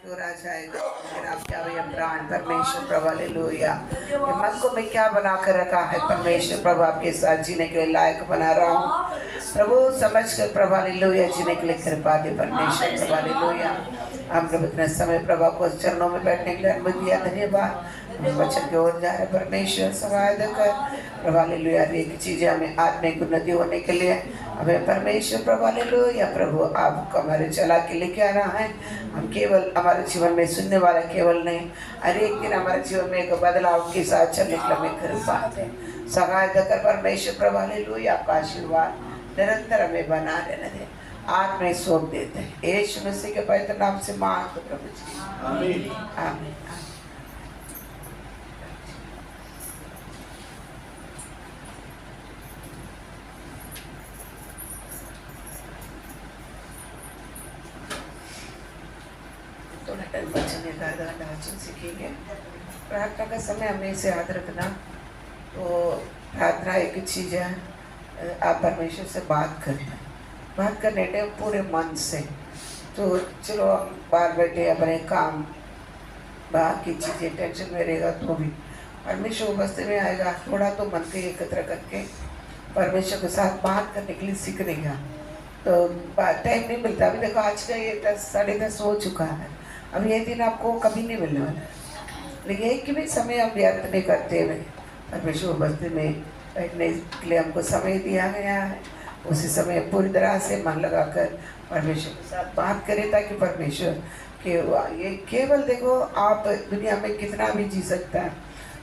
क्यों राजा आएगा लेकिन आप क्या भैया प्राण परमेश्वर प्रभु हालेलुया। मन को मैं क्या बना कर रखा है परमेश्वर प्रभु आपके साथ जीने के लिए लायक बना रहा हूँ प्रभु समझ कर प्रभु हालेलुया जीने के लिए कृपा दे परमेश्वर प्रभु हालेलुया। हम प्रभु इतने समय प्रभु को चरणों में बैठने के लिए अनुमति दिया धन्यवाद। हम वचन की ओर जा रहे परमेश्वर सहायता कर प्रभु हालेलुया। एक चीजें हमें आत्मिक उन्नति होने के लिए हमें परमेश्वर प्रभु हालेलुया प्रभु आपको हमारे चला के लेके आना है। हम केवल हमारे जीवन में सुनने वाला केवल नहीं हर एक दिन हमारे जीवन में एक बदलाव के साथ चलने के लिए हमें कृपा दे सहायता कर परमेश्वर प्रभु हालेलुया। आपका आशीर्वाद निरंतर हमें बना रहने दे आज में सौंप देते हैं यीशु मसीह के पवित्र नाम से मांग प्रभु जी आमीन आमीन। थोड़ा टाइम वचन एक आधा घंटा वचन सीखेंगे। प्रार्थना का समय हमें इसे याद रखना। तो प्रार्थना एक चीज़ है आप परमेश्वर से बात करते हैं बात करने के पूरे मन से। तो चलो हम बाहर बैठे अपने काम बाकी चीज़ें टेंशन में रहेगा तो भी परमेश्वर उपस्थिति में आएगा। थोड़ा तो मन के एकत्र करके परमेश्वर के साथ बात करने के लिए सीखने का तो टाइम नहीं मिलता। अभी देखो आज का ये 10 साढ़े 10 हो चुका है। अब ये दिन आपको कभी नहीं मिलने वाला लेकिन एक भी समय हम व्यर्थ नहीं करते हुए परमेश्वर उपस्थिति में बैठने के लिए हमको समय दिया गया है। उसी समय पूरी तरह से मन लगाकर परमेश्वर के साथ बात करें ताकि परमेश्वर के ये केवल देखो आप दुनिया में कितना भी जी सकता है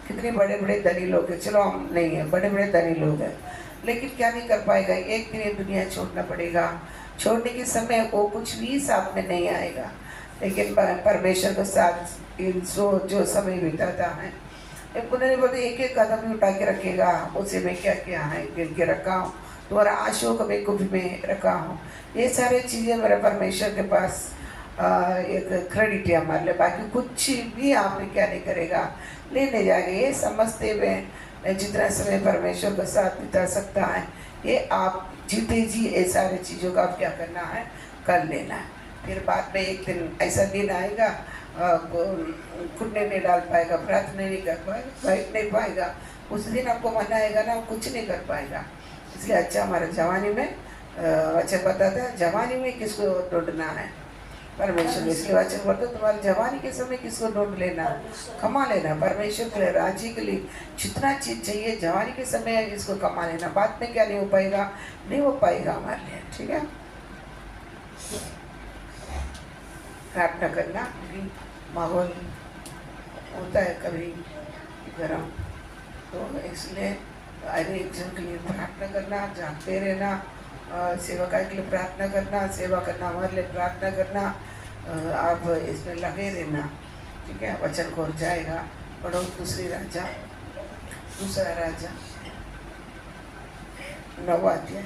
कितने बड़े बड़े धनी लोग हैं। चलो हम नहीं हैं बड़े बड़े धनी लोग हैं लेकिन क्या नहीं कर पाएगा। एक दिन ये दुनिया छोड़ना पड़ेगा। छोड़ने के समय वो कुछ भी साथ में नहीं आएगा लेकिन परमेश्वर के साथ जो समय बिताता है उन्होंने बोलते एक एक कदम भी उठा के रखेगा। उसे मैं क्या क्या है गिर के रखा हूँ तुम्हारा आशोक में कुछ में रखा हूँ। ये सारी चीज़ें मेरे परमेश्वर के पास एक क्रेडिट है हमारे लिए। बाकी कुछ भी आपने क्या नहीं करेगा लेने जाएगा। ये समझते हुए मैं जितना समय परमेश्वर के साथ बिता सकता है ये आप जीते जी ये सारी चीज़ों का आप क्या करना है कर लेना है। फिर बाद में एक दिन ऐसा दिन आएगा घुटने नहीं डाल पाएगा प्रार्थना नहीं कर पाएगा बैठ नहीं पाएगा। उस दिन आपको मन आएगा ना कुछ नहीं कर पाएगा। इसलिए अच्छा हमारे जवानी में वचन बताता है जवानी में किसको ढूंढना है परमेश्वर। इसलिए वचन बोलते तुम्हारे जवानी के समय किसको ढूंढ लेना कमा लेना परमेश्वर के लिए राज्य के लिए जितना चीज़ चाहिए जवानी के समय इसको कमा लेना। बाद में क्या नहीं हो पाएगा नहीं हो पाएगा हमारे लिए। ठीक है प्रार्थना करना भी माहौल होता है कभी गर्म तो इसलिए हर एक जन के लिए प्रार्थना करना जागते रहना सेवा के लिए प्रार्थना करना सेवा करना हमारे लिए प्रार्थना करना आप इसमें लगे रहना। ठीक है वचन को जाएगा पढ़ो दूसरा राजा 9वां अध्याय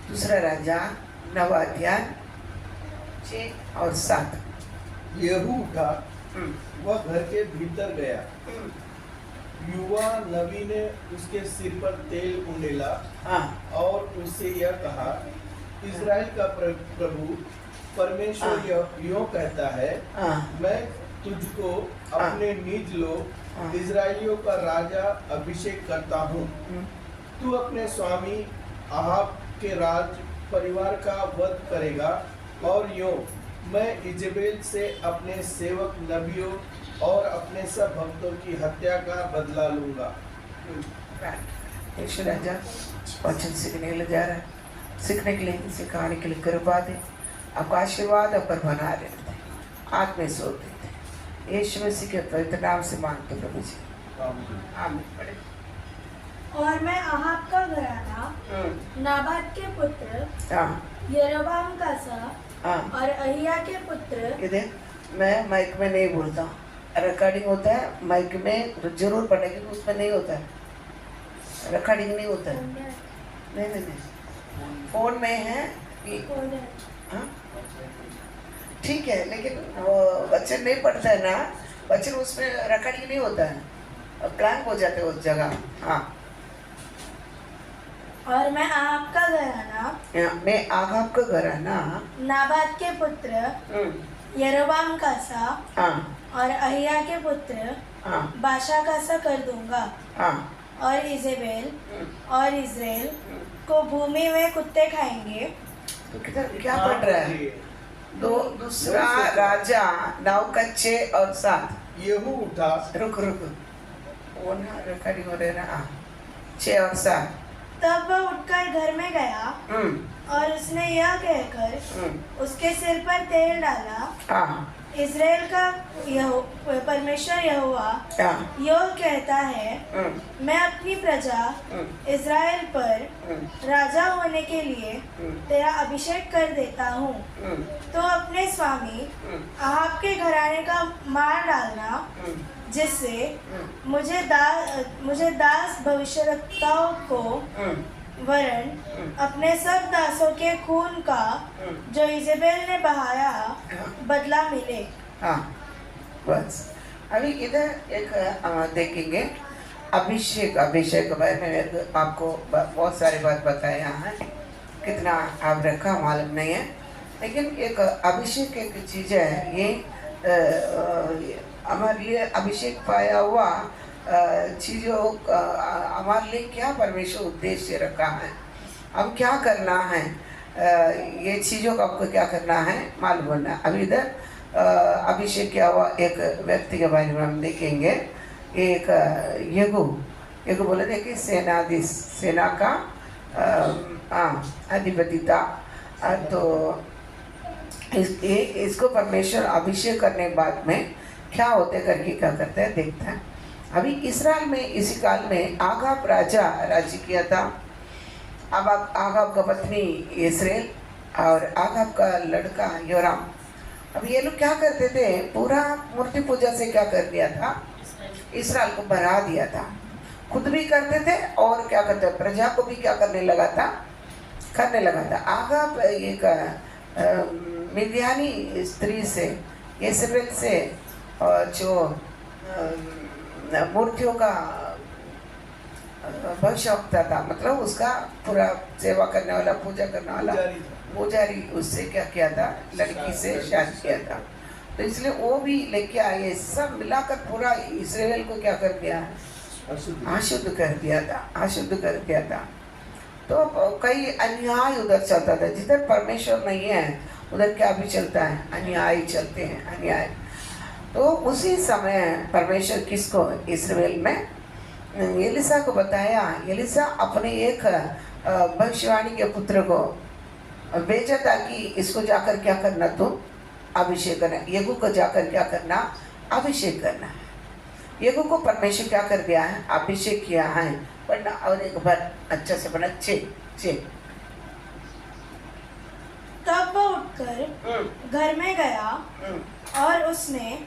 दूसरा राजा 9वां अध्याय 6 और 7। येहू उठा वह घर के भीतर गया। युवा नबी ने उसके सिर पर तेल उंडेला और उससे यह कहा इज़राइल का प्रभु परमेश्वर यों कहता है मैं तुझको अपने निज लोग इज़राइलियों का राजा अभिषेक करता हूँ। तू अपने स्वामी अहाब के राज परिवार का वध करेगा और यों मैं इजेबेल से अपने सेवक नबियों और अपने सब भक्तों की हत्या का बदला लूंगा। यीशु राजा वचन सीखने के लिए जा रहा है सीखने के लिए सिखाने के लिए कृपा दे आपका आशीर्वाद आप पर बना रहते आत्म में सो देते यीशु मसीह के पवित्र नाम से मांगते प्रभु जी आमीन। पढ़े और मैं अहाब का घराना नाबात के पुत्र यरोबाम का सा और अहिया के पुत्र मैं माइक में नहीं बोलता हूँ रिकॉर्डिंग होता है माइक में जरूर पढ़ेगी उसमें नहीं होता है रिकॉर्डिंग नहीं होता है नहीं फोन में है कि ठीक है, लेकिन वो वचन नहीं पढ़ता है ना, वचन उसमें रिकॉर्ड नहीं होता है, ब्लैंक हो जाते हैं उस जगह। हाँ, और मैं आहाब का घराना, मैं आहाब का घराना नाबात के पुत्र यरोबाम का सा हाँ और अहिया के पुत्र हाँ बाशा का सा कर दूंगा, हाँ और इजेबेल और इज़राइल को भूमि में कुत्ते खाएंगे। तो किधर क्या पढ़ रहा है? दूसरा राजा 9 का 6 और 7। येहू उठा, रुक वो ना रिकॉर्डिंग हो रहा है ना। 6 और 7। तब वह उठकर घर में गया और उसने यह कहकर उसके सिर पर तेल डाला, हाँ इज़राइल का परमेश्वर यहोवा यो कहता है, मैं अपनी प्रजा इज़राइल पर राजा होने के लिए तेरा अभिषेक कर देता हूँ। तो अपने स्वामी आहाब के घराने का मार डालना, जिससे मुझे दास भविष्यवक्ताओं को वरन अपने सब दासों के खून का जो इजेबेल ने बहाया बदला मिले। हाँ, बस अभी इधर एक देखेंगे अभिषेक के बारे में। आपको बहुत सारी बात बताया है, कितना आप रखा मालूम नहीं है, लेकिन एक अभिषेक एक चीज़ है। ये हमारे लिए अभिषेक पाया हुआ चीज़ों हमारे लिए क्या परमेश्वर उद्देश्य रखा है, हम क्या करना है, ये चीज़ों का आपको क्या करना है मालूम होना। अभी इधर अभिषेक किया हुआ एक व्यक्ति के बारे में हम देखेंगे। एक येहू बोले थे कि सेना का अधिपति था। तो इसको परमेश्वर अभिषेक करने के बाद में क्या होते करके क्या करते हैं देखते हैं। अभी इस्राएल में इसी काल में आगाब राजा राज्य किया था। अब आगाब का पत्नी इस्राएल और आगाब का लड़का योराम। अब ये लोग क्या करते थे, पूरा मूर्ति पूजा से क्या कर दिया था, इस्राएल को बढ़ा दिया था। खुद भी करते थे और क्या करते, प्रजा को भी क्या करने लगा था। आगाब एक मिद्यानी स्त्री से, इसेबेल से, और जो मूर्तियों का भविष्यवक्ता था, मतलब उसका पूरा सेवा करने वाला, पूजा करने वाला पुजारी, उससे क्या किया था, लड़की से शादी किया था। तो इसलिए वो भी लेके आए, सब मिलाकर पूरा इस्राएल को क्या कर दिया, अशुद्ध कर दिया था। तो कई अन्याय उधर चलता था, जिधर परमेश्वर नहीं है उधर क्या भी चलता है, अन्याय चलते हैं, अन्याय। तो उसी समय परमेश्वर किसको, इस्राएल में एलिसा को बताया। एलिसा अपने एक भविष्यवाणी के पुत्र को भेजा ताकि इसको जाकर क्या करना, तुम अभिषेक करना, येहू को जाकर क्या करना, अभिषेक करना है। येहू को परमेश्वर क्या कर दिया है, अभिषेक किया है। पढ़ना और एक बार अच्छा से पढ़ना। 6 तब वह उठकर घर में गया और उसने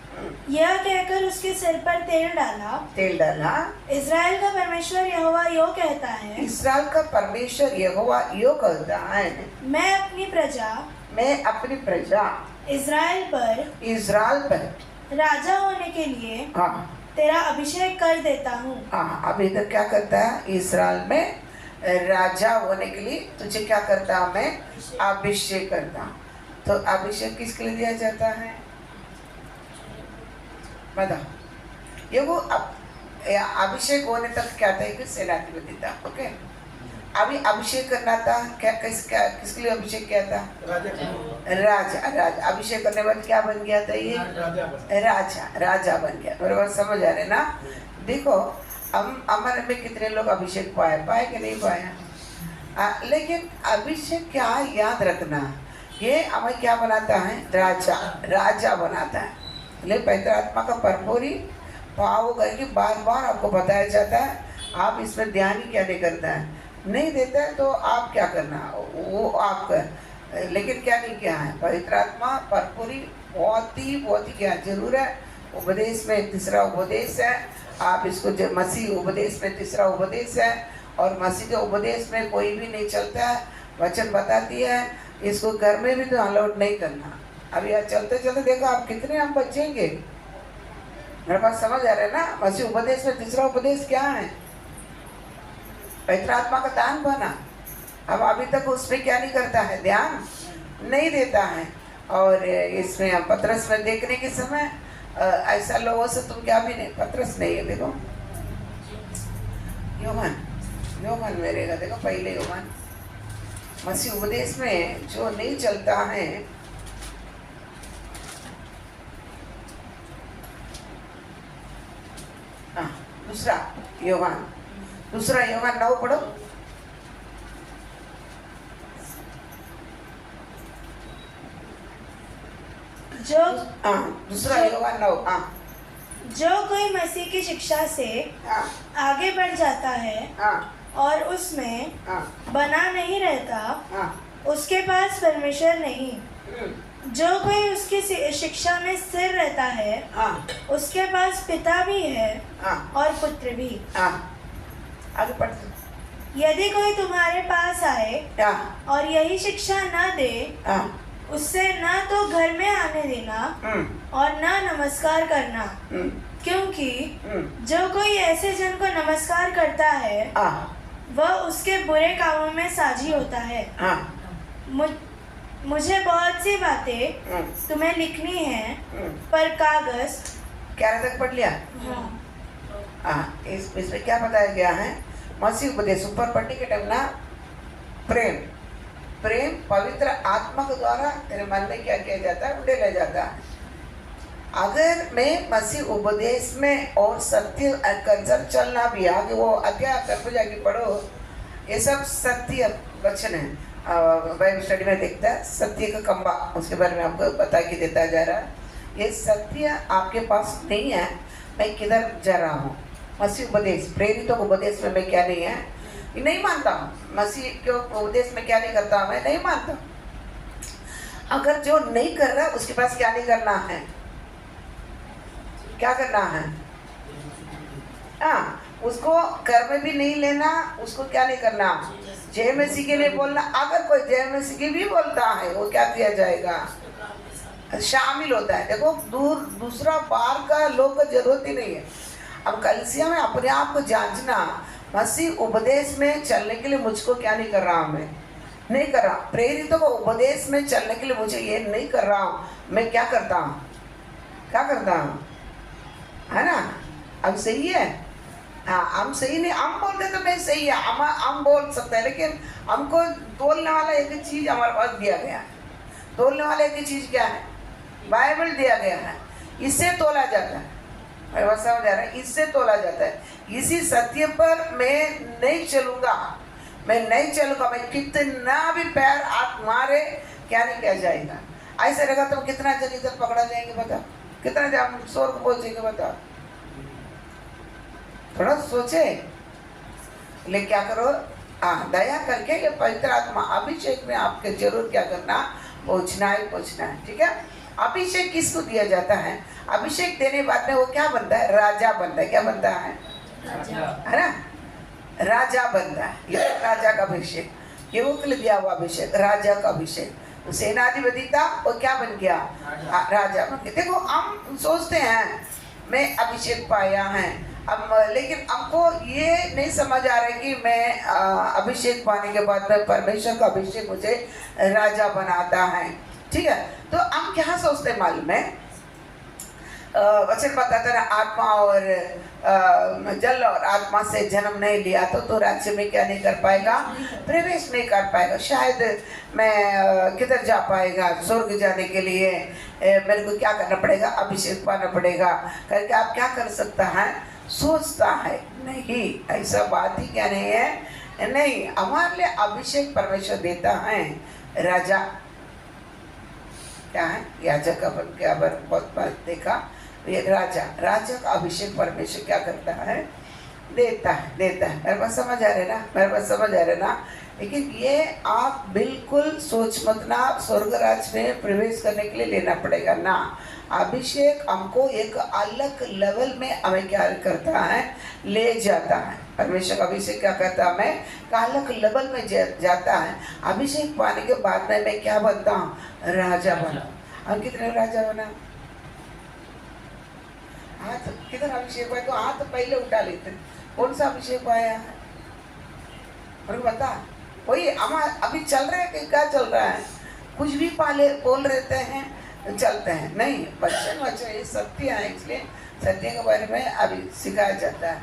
यह कहकर उसके सिर पर तेल डाला, इज़राइल का परमेश्वर यहोवा यो कहता है, इस्राएल का परमेश्वर यहोवा यो कहता है, मैं अपनी प्रजा इज़राइल पर राजा होने के लिए हाँ तेरा अभिषेक कर देता हूँ। हाँ, अब इधर क्या करता है, इस्राएल में राजा होने के लिए तुझे क्या करता हूँ, मैं अभिषेक करता हूँ। तो अभिषेक किसके लिए दिया जाता है, बताओ। ये वो अभिषेक होने तक क्या था, कि सेनाधिपति था। ओके, अभी अभिषेक करना था, किसके लिए अभिषेक किया था, राजा। अभिषेक करने के बाद क्या बन गया था, ये राजा बन गया। मेरे बात समझ आ रहे ना। देखो हम हमारे में कितने लोग अभिषेक पाए कि नहीं पाया, लेकिन अभिषेक क्या याद रखना, ये हमें क्या बनाता है, राजा बनाता है। ले पवित्र आत्मा का भरपूरी पाओ करके बार बार आपको बताया जाता है, आप इसमें ध्यान ही क्या नहीं करता है, नहीं देता है। तो आप क्या करना, वो आपका, लेकिन क्या नहीं किया है, पवित्र आत्मा भरपूरी बहुत ही क्या जरूर है। उपदेश में तीसरा उपदेश है, आप इसको मसीह उपदेश में तीसरा उपदेश है, और मसीह के उपदेश में कोई भी नहीं चलता है। वचन बताती है, इसको घर में भी तो अलाउड नहीं करना, अब यह चलते चलते देखो आप कितने हम बचेंगे। मेरे पास समझ आ रहा है ना। मसीह उपदेश में तीसरा उपदेश क्या है? पवित्र आत्मा का दान बना। अब अभी तक उसमें क्या नहीं करता है, ध्यान नहीं देता है। और इसमें हम पतरस में देखने के समय ऐसा लोगों से तुम क्या भी नहीं, पतरस नहीं है, देखो योहान मेरे का देखो, पहले योहान मसीह उपदेश में जो नहीं चलता है, दूसरा योहान 9 पढ़ो। दूसरा योहान 9। जो कोई मसीह की शिक्षा से आगे बढ़ जाता है और उसमें बना नहीं रहता, उसके पास परमेश्वर नहीं। जो कोई उसकी शिक्षा में स्थिर रहता है, उसके पास पिता भी है और पुत्र भी। आगे पढ़। यदि कोई तुम्हारे पास आए और यही शिक्षा न दे, उससे ना तो घर में आने देना और ना नमस्कार करना, क्योंकि जो कोई ऐसे जन को नमस्कार करता है वह उसके बुरे कामों में साझी होता है। मुझे बहुत सी बातें तुम्हें लिखनी है, पर कागज क्या तक पढ़ लिया? इसमें क्या बताया गया है? मसीह उपदेश ऊपर पढ़ने के टाइम ना, प्रेम पवित्र आत्मा के द्वारा तेरे मन में क्या किया जाता है, उड़े ले जाता है। अगर मैं मसीह उपदेश में और सत्य कंसर चलना भी, आगे वो अध्याय कर जाके पढ़ो, ये सब सत्य वचन है। बाइबल स्टडी में देखता है सत्य का खंबा, उसके बारे में आपको बता के देता जा रहा है। ये सत्य आपके पास नहीं है, मैं किधर जा रहा हूँ? मसीह उपदेश, प्रेरितों को उपदेश में मैं क्या नहीं है, नहीं मानता हूँ। मसीह के उपदेश में क्या नहीं करता हूँ, मैं नहीं मानता। अगर जो नहीं कर रहा उसके पास क्या नहीं करना है, क्या करना है? उसको घर में भी नहीं लेना, उसको क्या नहीं करना, जय मसीह के लिए बोलना। अगर कोई जय मसीह की भी बोलता है, वो क्या किया जाएगा, शामिल होता है। देखो दूसरा बार का लोग का जरूरत ही नहीं है। अब कलीसिया में अपने आप को जांचना, मसीह उपदेश में चलने के लिए मुझको क्या नहीं कर रहा हूँ, मैं नहीं कर रहा। प्रेरितों को उपदेश में चलने के लिए मुझे ये नहीं कर रहा हूँ, मैं क्या करता हूँ, क्या करता हूँ, है ना? अब सही है। हम सही नहीं, हम बोलते तो नहीं सही है, हम बोल सकते हैं, लेकिन हमको तोलने वाला एक चीज हमारे पास दिया गया है। तोलने वाला एक चीज क्या है, बाइबल दिया गया है, इससे तोला जाता है। समझ आ रहा है? इससे तोला जाता है। इसी सत्य पर मैं नहीं चलूंगा, मैं कितना भी पैर आप मारे क्या नहीं किया जाएगा। ऐसे रहेगा तो कितना जन इधर पकड़ा जाएंगे बताओ, कितना जन स्वर्ग पहुंचेंगे बताओ। थोड़ा सोचे। लेकिन क्या करो, दया करके ये पवित्र आत्मा अभिषेक में आपके जरूर क्या करना, पहुंचना है। ठीक है? अभिषेक किसको दिया जाता है? अभिषेक देने बाद में वो क्या बनता है, राजा बनता है। क्या बनता है ना, राजा बनता है। ये राजा का अभिषेक, ये वो दिया हुआ अभिषेक, राजा का अभिषेक। तो सेनाधिपति था, वो क्या बन गया, राजा बन गया। देखो हम सोचते हैं मैं अभिषेक पाया है, अब लेकिन हमको ये नहीं समझ आ रहा है कि मैं अभिषेक पाने के बाद में परमेश्वर का अभिषेक मुझे राजा बनाता है। ठीक है? तो हम क्या सोचते हैं मालूम है, वचन बताता है आत्मा और जल और आत्मा से जन्म नहीं लिया तो राज्य में क्या नहीं कर पाएगा, प्रवेश नहीं कर पाएगा। शायद मैं किधर जा पाएगा, स्वर्ग जाने के लिए मेरे को क्या करना पड़ेगा, अभिषेक पाना पड़ेगा करके आप क्या कर सकता है, सोचता है। नहीं, ऐसा बात ही क्या नहीं है। नहीं, हमारे लिए अभिषेक परमेश्वर देता है। राजा क्या है, याजक अपन के बहुत बात देखा, ये राजा का अभिषेक परमेश्वर क्या करता है, देता है। मेरे पास समझ आ रहे ना। लेकिन ये आप बिल्कुल सोच मत ना, स्वर्ग राज में प्रवेश करने के लिए लेना पड़ेगा ना। अभिषेक हमको एक अलग लेवल में हमें क्या करता है, ले जाता है। परमेश्वर का अभिषेक क्या करता है, हमें अलग लेवल में जाता है। अभिषेक पाने के बाद में मैं क्या बनता हूँ, राजा बना। और कितने राजा बना? हाथ किधर अभिषेक हुआ? तो हाथ पहले उठा लेते। कौन सा अभिषेक आया है और बता? वही अभी चल रहा है कि क्या चल रहा है? कुछ भी बोल रहते हैं, चलते हैं नहीं। बच्चे ये सत्य है, इसलिए सत्य के बारे में अभी सिखाया जाता है।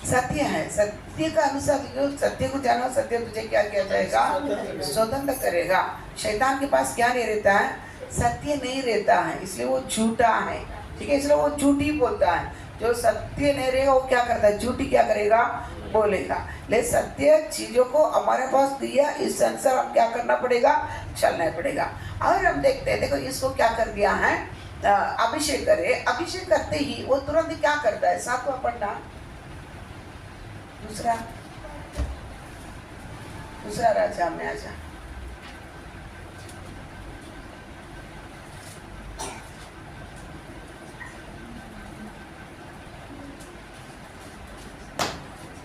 सत्य है, सत्य का अनुसार सत्य को जानो, सत्य तुझे क्या किया जाएगा? स्वतंत्र करेगा। शैतान के पास क्या नहीं रहता है? सत्य नहीं रहता है, इसलिए वो झूठा है। ठीक है, इसलिए वो झूठी बोलता है। जो सत्य नहीं रहेगा वो क्या करता है? झूठी क्या करेगा? बोलेगा। लेकिन सत्य चीजों को हमारे पास दिया, इस संसार हम क्या करना पड़ेगा? चलना पड़ेगा। और हम देखते हैं, देखो इसको क्या कर दिया है? अभिषेक करे। अभिषेक करते ही वो तुरंत क्या करता है? 7वां पढ़ना, दूसरा राजा में आजा।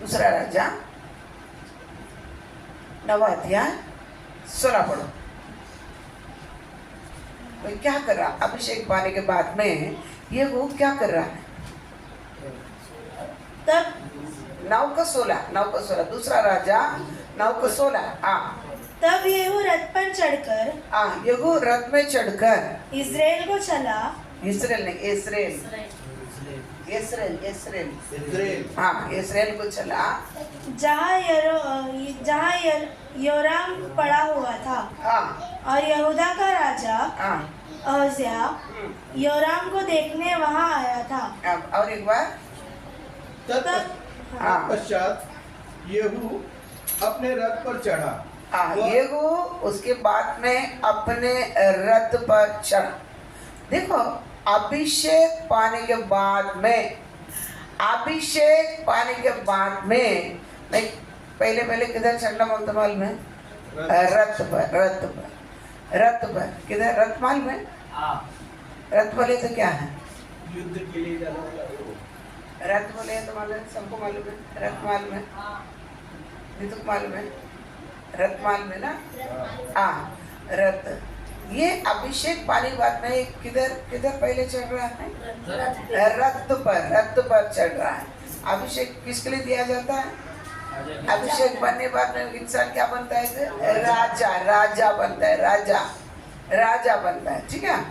दूसरा राजा 9वां अध्याय 16 पढ़ो। तो क्या कर रहा? अभिषेक पाने के बाद में ये वो क्या कर रहा है? तब 9 का 16 दूसरा राजा 9 का 16। तब येहू रथ पर चढ़कर येहू रथ में चढ़कर इस्राएल को चला। इसराइल नहीं, इसराइल को चला जहाँ योराम पड़ा हुआ था। और यहूदा का राजा अहज्या योराम को देखने वहाँ आया था। और एक बार पश्चात येहू अपने रथ पर चढ़ा। येहू उसके बाद में अपने रथ पर चढ़ा। देखो अभिषेक पाने के बाद में पहले किधर चढ़ना बोलते मालूम है? रथ पर किधर? रथ मालूम है? रथ बोले तो क्या है? युद्ध के लिए रथ बोले तो मालूम है, सबको मालूम है। रथ मालूम है, नितुक मालूम है, रथ मालूम है ना? रथ। ये अभिषेक पानी बाद में किधर पहले चढ़ रहा है? रथ पर चढ़ रहा है। अभिषेक किसके लिए दिया जाता है? अभिषेक बनने बाद में इंसान क्या बनता है? राजा बनता है, राजा बनता है। ठीक है।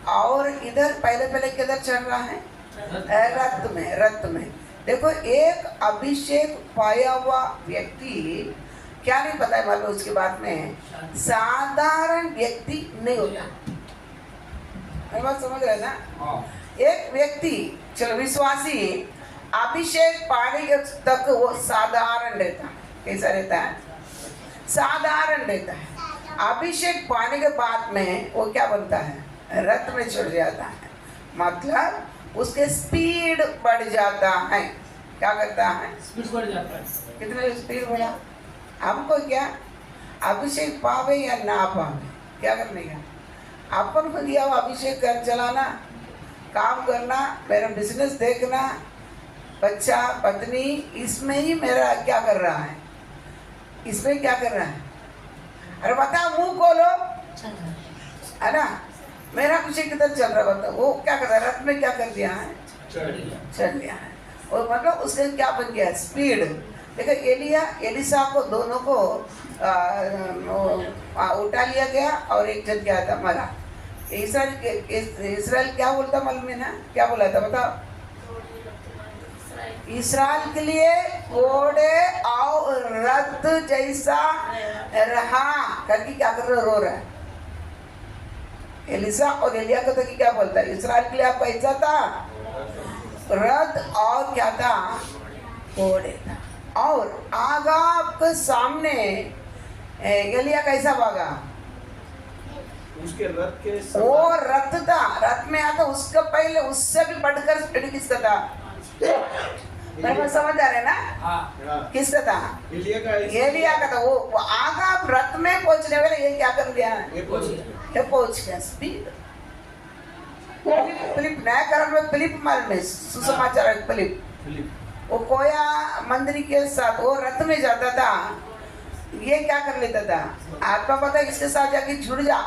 और इधर पहले किधर चढ़ रहा है? रथ में। देखो एक अभिषेक पाया हुआ व्यक्ति क्या नहीं पता है मालूम? उसके बाद में साधारण व्यक्ति नहीं होता। बात समझ रहे ना? एक व्यक्ति चलो विश्वासी अभिषेक पाने के तक वो साधारण रहता है। कैसा रहता है? साधारण रहता है। अभिषेक पाने के बाद में वो क्या बनता है? रथ में चढ़ जाता है। मतलब उसके स्पीड बढ़ जाता है। क्या करता है? स्पीड बढ़ जाता है। कितने स्पीड बढ़ा? हमको क्या अभिषेक पावे या ना पावे क्या करने का? अपन को दिया हुआ अभिषेक कर चलाना, काम करना, मेरा बिजनेस देखना, बच्चा पत्नी, इसमें ही मेरा क्या कर रहा है? इसमें क्या कर रहा है? अरे बता, मुंह खोलो, है ना? मेरा अभिषेक किधर चल रहा बता? वो क्या कर रहा है? रथ में क्या कर दिया है? चढ़ लिया है। और मतलब उससे क्या बन गया? स्पीड। देखो एलिसा को दोनों को उठा लिया गया और एक जन क्या था? मरा। इसराइल क्या बोलता मालूम है ना? क्या बोला था बताओ? इसराइल के लिए घोड़े और रथ जैसा रहा करके क्या कर रहा? रो रहा है। एलिसा और एलिया को तो क्या बोलता है? इसराइल के लिए आपका ऐसा था रथ और क्या था? घोड़े था। और आगा आपके सामने एलिया कैसा भागा? उसके रथ के वो रथ था, रथ में आता उसका पहले उससे भी बढ़कर स्पीड किसका था? मैं समझ आ रहे ना? किसका था? एलिया का था। वो आगा आप रथ में पहुंचने वाले ये क्या कर दिया? ये पहुंच गया स्पीड। फिलिप नया कारण में फिलिप माल में सुसमाचार फिलिप वो कोया मंदिर के साथ वो रथ में जाता था। ये क्या कर लेता था? आत्मा पता इसके साथ जाके जुड़ जा।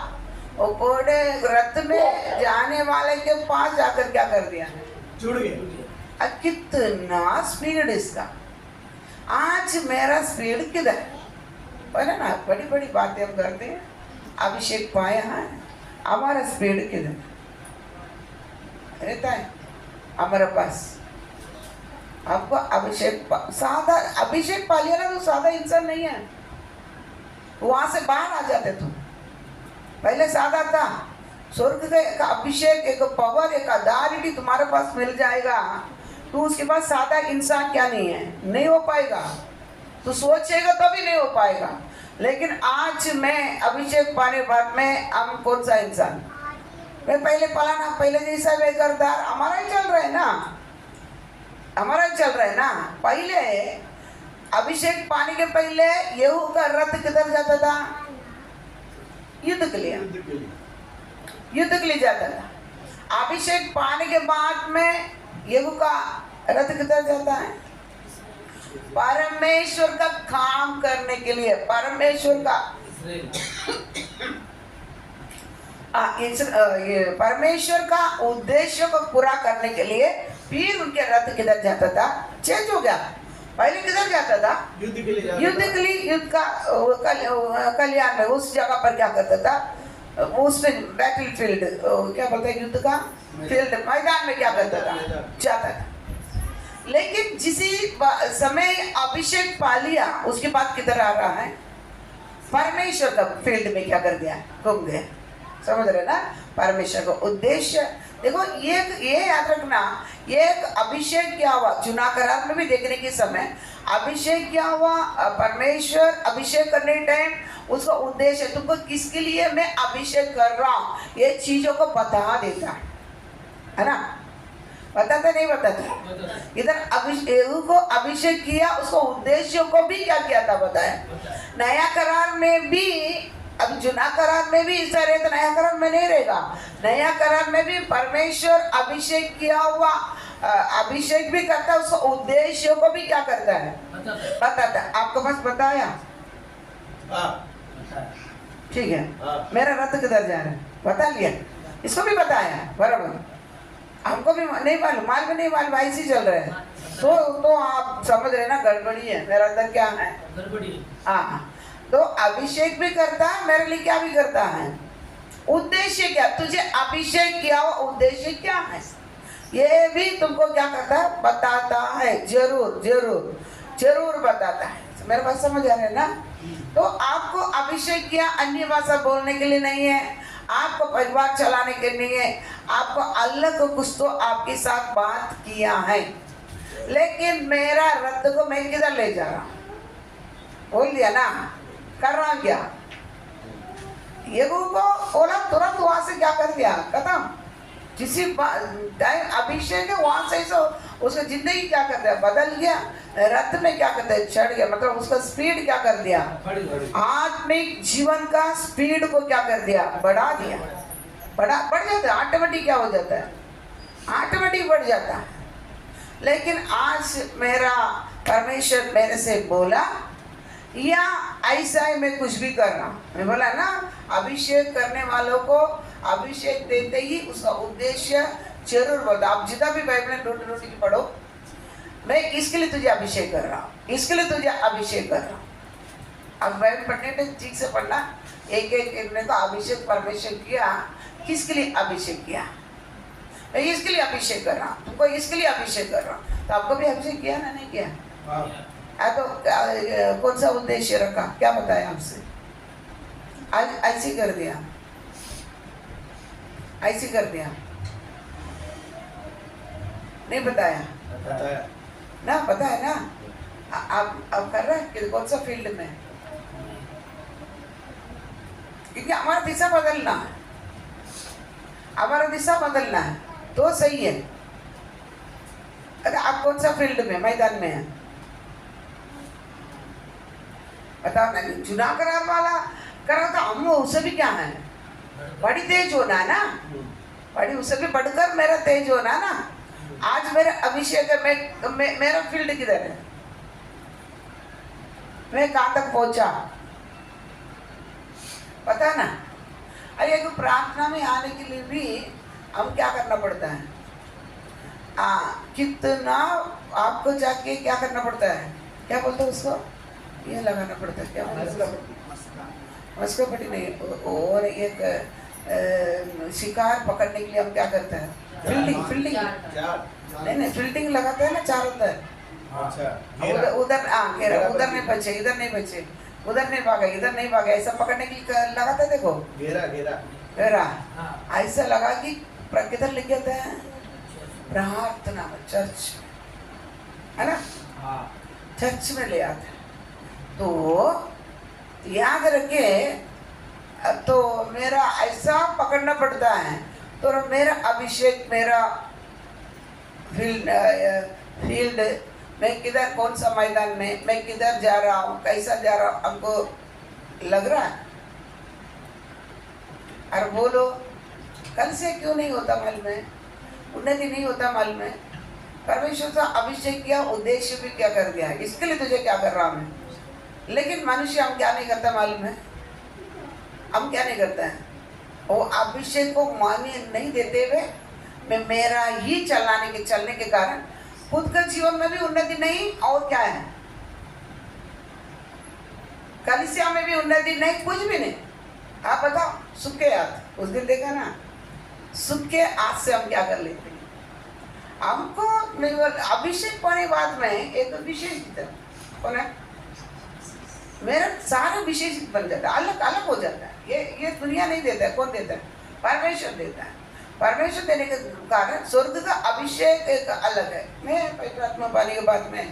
वो घोड़े रथ में जाने वाले के पास जाकर क्या कर दिया, जुड़ गए। कितना स्पीड इसका। आज मेरा स्पीड किधर है ना। बड़ी बड़ी बातें हम करते हैं, अभिषेक पाया है, हमारा स्पीड किधर रहता है हमारे पास। आपको सादा अभिषेक पा लिया ना तो सादा इंसान नहीं है, वहां से बाहर आ जाते तुम। पहले सादा था, स्वर्ग का एक अभिषेक, एक पावर, एक अथॉरिटी तुम्हारे पास मिल जाएगा तो उसके बाद सादा इंसान क्या नहीं है, नहीं हो पाएगा। तो सोचेगा तभी नहीं हो पाएगा। लेकिन आज मैं अभिषेक पाने बाद में हम कौन सा इंसान, मैं पहले पलाना, पहले जैसा बेकरदार हमारा ही चल रहा है ना, हमारा ही चल रहा है ना। पहले अभिषेक पाने के पहले यहू का रथ किधर जाता था, युद्ध के लिए, युद्ध के लिए जाता था। अभिषेक पाने के बाद में यहू का रथ किधर जाता है, परमेश्वर का काम करने के लिए, परमेश्वर का ये परमेश्वर का उद्देश्य को पूरा करने के लिए फिर उनके रथ किधर जाता था, चेंज हो गया। पहले किधर जाता था, युद्ध के लिए, युद्ध के लिए, युद्ध का कल्याण में उस जगह पर क्या करता था, उसमें बैटल फील्ड क्या बोलते हैं, युद्ध का फील्ड, मैदान में क्या करता था, जाता था। लेकिन जिसी समय अभिषेक पा लिया उसके बाद किधर आ रहा है, परमेश्वर का फील्ड में क्या कर दिया, घूम गया। समझ रहे ना, परमेश्वर का उद्देश्य। देखो ये याद रखना, एक अभिषेक क्या हुआ, चुनाव करार में भी देखने के समय अभिषेक क्या हुआ, परमेश्वर अभिषेक करने टाइम उसका उद्देश्य, तुमको किसके लिए मैं अभिषेक कर रहा हूँ, ये चीजों को बता देता है ना। बताता नहीं बताता। इधर अभिषेक को अभिषेक किया, उसको उद्देश्य को भी क्या किया था बताया। नया करार में भी, अब जुना करार में भी ऐसा रहे तो नया करार में नहीं रहेगा। नया करार में भी परमेश्वर अभिषेक किया हुआ अभिषेक भी करता है, उसको उद्देश्य को भी क्या करता है, बताता है। आपको बस बताया, ठीक है। मेरा रथ किधर जा रहा है बता लिया, इसको भी बताया बराबर। हमको भी नहीं मालूम, माल भी नहीं मालूम, ऐसे चल रहे हैं तो आप समझ रहे ना, गड़बड़ी है। मेरा अंदर क्या है, गड़बड़ी। हाँ, तो अभिषेक भी करता है, मेरे लिए क्या भी करता है, उद्देश्य क्या, तुझे अभिषेक किया हुआ उद्देश्य क्या है, ये भी तुमको क्या करता है, बताता है। जरूर जरूर जरूर बताता है। मेरे पास समझ आ रहा है ना। तो आपको अभिषेक किया अन्य भाषा बोलने के लिए नहीं है, आपको परिवार चलाने के लिए है, आपको अलग कुछ तो आपके साथ बात किया है। लेकिन मेरा रथ को मैं किधर ले जा रहा हूँ, बोल दिया ना, कर रहा क्या, यहू को बोला, तुरंत वहां से क्या कर दिया, खत्म। जिसी टाइम अभिषेक है वहां से उसका जिंदगी क्या कर दिया, बदल गया। रथ में क्या करता है, चढ़ गया, मतलब उसका स्पीड क्या कर दिया, आत्मिक जीवन का स्पीड को क्या कर दिया, बढ़ा दिया। बढ़ जाता है, ऑटोमेटिक क्या हो जाता है, ऑटोमेटिक बढ़ जाता है। लेकिन आज मेरा परमेश्वर मेरे से बोला, या ऐसा है मैं कुछ भी कर रहा हूँ, मैं बोला ना, अभिषेक करने वालों को अभिषेक देते ही उसका उद्देश्य जरूर बता। आप जितना भी बाइबल रोटी की पढ़ो, मैं इसके लिए तुझे अभिषेक कर रहा हूँ, इसके लिए तुझे अभिषेक कर रहा हूँ। अब बाइबल पढ़ने में ठीक से पढ़ना, एक एक ने तो अभिषेक परमेश्वर किया, किसके लिए अभिषेक किया, मैं इसके लिए अभिषेक कर रहा हूँ, तुमको इसके लिए अभिषेक कर रहा हूँ। तो आपको भी अभिषेक किया ना, नहीं किया, तो कौन सा उद्देश्य रखा, क्या बताया आपसे, आज ऐसे कर दिया, ऐसे कर दिया, नहीं बताया, बताया ना, पता है ना। आप कर रहे हैं कि कौन सा फील्ड में, क्योंकि हमारा दिशा बदलना है, हमारा दिशा बदलना है तो सही है। अरे आप कौन सा फील्ड में, मैदान में है, बताओ ना। चुनाव करार वाला करा तो हम उससे भी क्या है, बड़ी तेज होना है ना, बड़ी उससे भी बढ़कर मेरा तेज होना ना। आज मेरा अभिषेक है, मेरा फील्ड किधर है, मैं कहाँ तक पहुंचा, पता ना। अरे एक प्रार्थना में आने के लिए भी हम क्या करना पड़ता है? कितना आपको जाके क्या करना पड़ता है? क्या बोलते हैं उसको? ये लगाना पड़ता है, क्या बोलते हैं? मस्का पट्टी नहीं, और एक शिकार पकड़ने के लिए हम क्या करते हैं? फील्डिंग नहीं फील्डिंग लगाते हैं ना, चार होता है। अच्छा, उधर घेरा, उधर नहीं बचे, इधर नहीं बचे, उधर नहीं भागे, इधर नहीं भागे, ऐसा पकड़ने के लिए लगाते हैं। देखो घेरा ऐसा लगा कि किधर लिख जाते हैं? प्रार्थना में, चर्च है ना, चर्च में ले आते हैं। तो याद रखे, तो मेरा ऐसा पकड़ना पड़ता है, तो मेरा अभिषेक, मेरा फील्ड, मैं किधर, कौन सा मैदान में मैं किधर जा रहा हूँ, कैसा जा रहा हूँ, हमको लग रहा है? और बोलो, कल से क्यों नहीं होता मालूम है? उन्नति नहीं होता मालूम है? परमेश्वर से अभिषेक किया, उद्देश्य भी क्या कर दिया, इसके लिए तुझे क्या कर रहा हूँ मैं। लेकिन मनुष्य हम क्या नहीं करता मालूम है? हम क्या नहीं करता है? वो अभिषेक को मान्य नहीं देते हुए मैं मेरा ही चलने के कारण खुद का जीवन में भी उन्नति नहीं, और क्या है, कलीसिया में भी उन्नति नहीं, कुछ भी नहीं। आप बताओ, सुख के हाथ, उस दिन देखा ना, सुख के हाथ से हम क्या कर लेते हैं? हमको अभिषेक पाने बाद में एक विशेष कौन है, मेरा सारा विशेष बन जाता है, अलग अलग हो जाता है। ये दुनिया नहीं देता है, कौन देता है? परमेश्वर देता है। परमेश्वर देने के कारण स्वर्ग का अभिषेक एक अलग है। मैं पवित्र आत्मा पाने के बाद में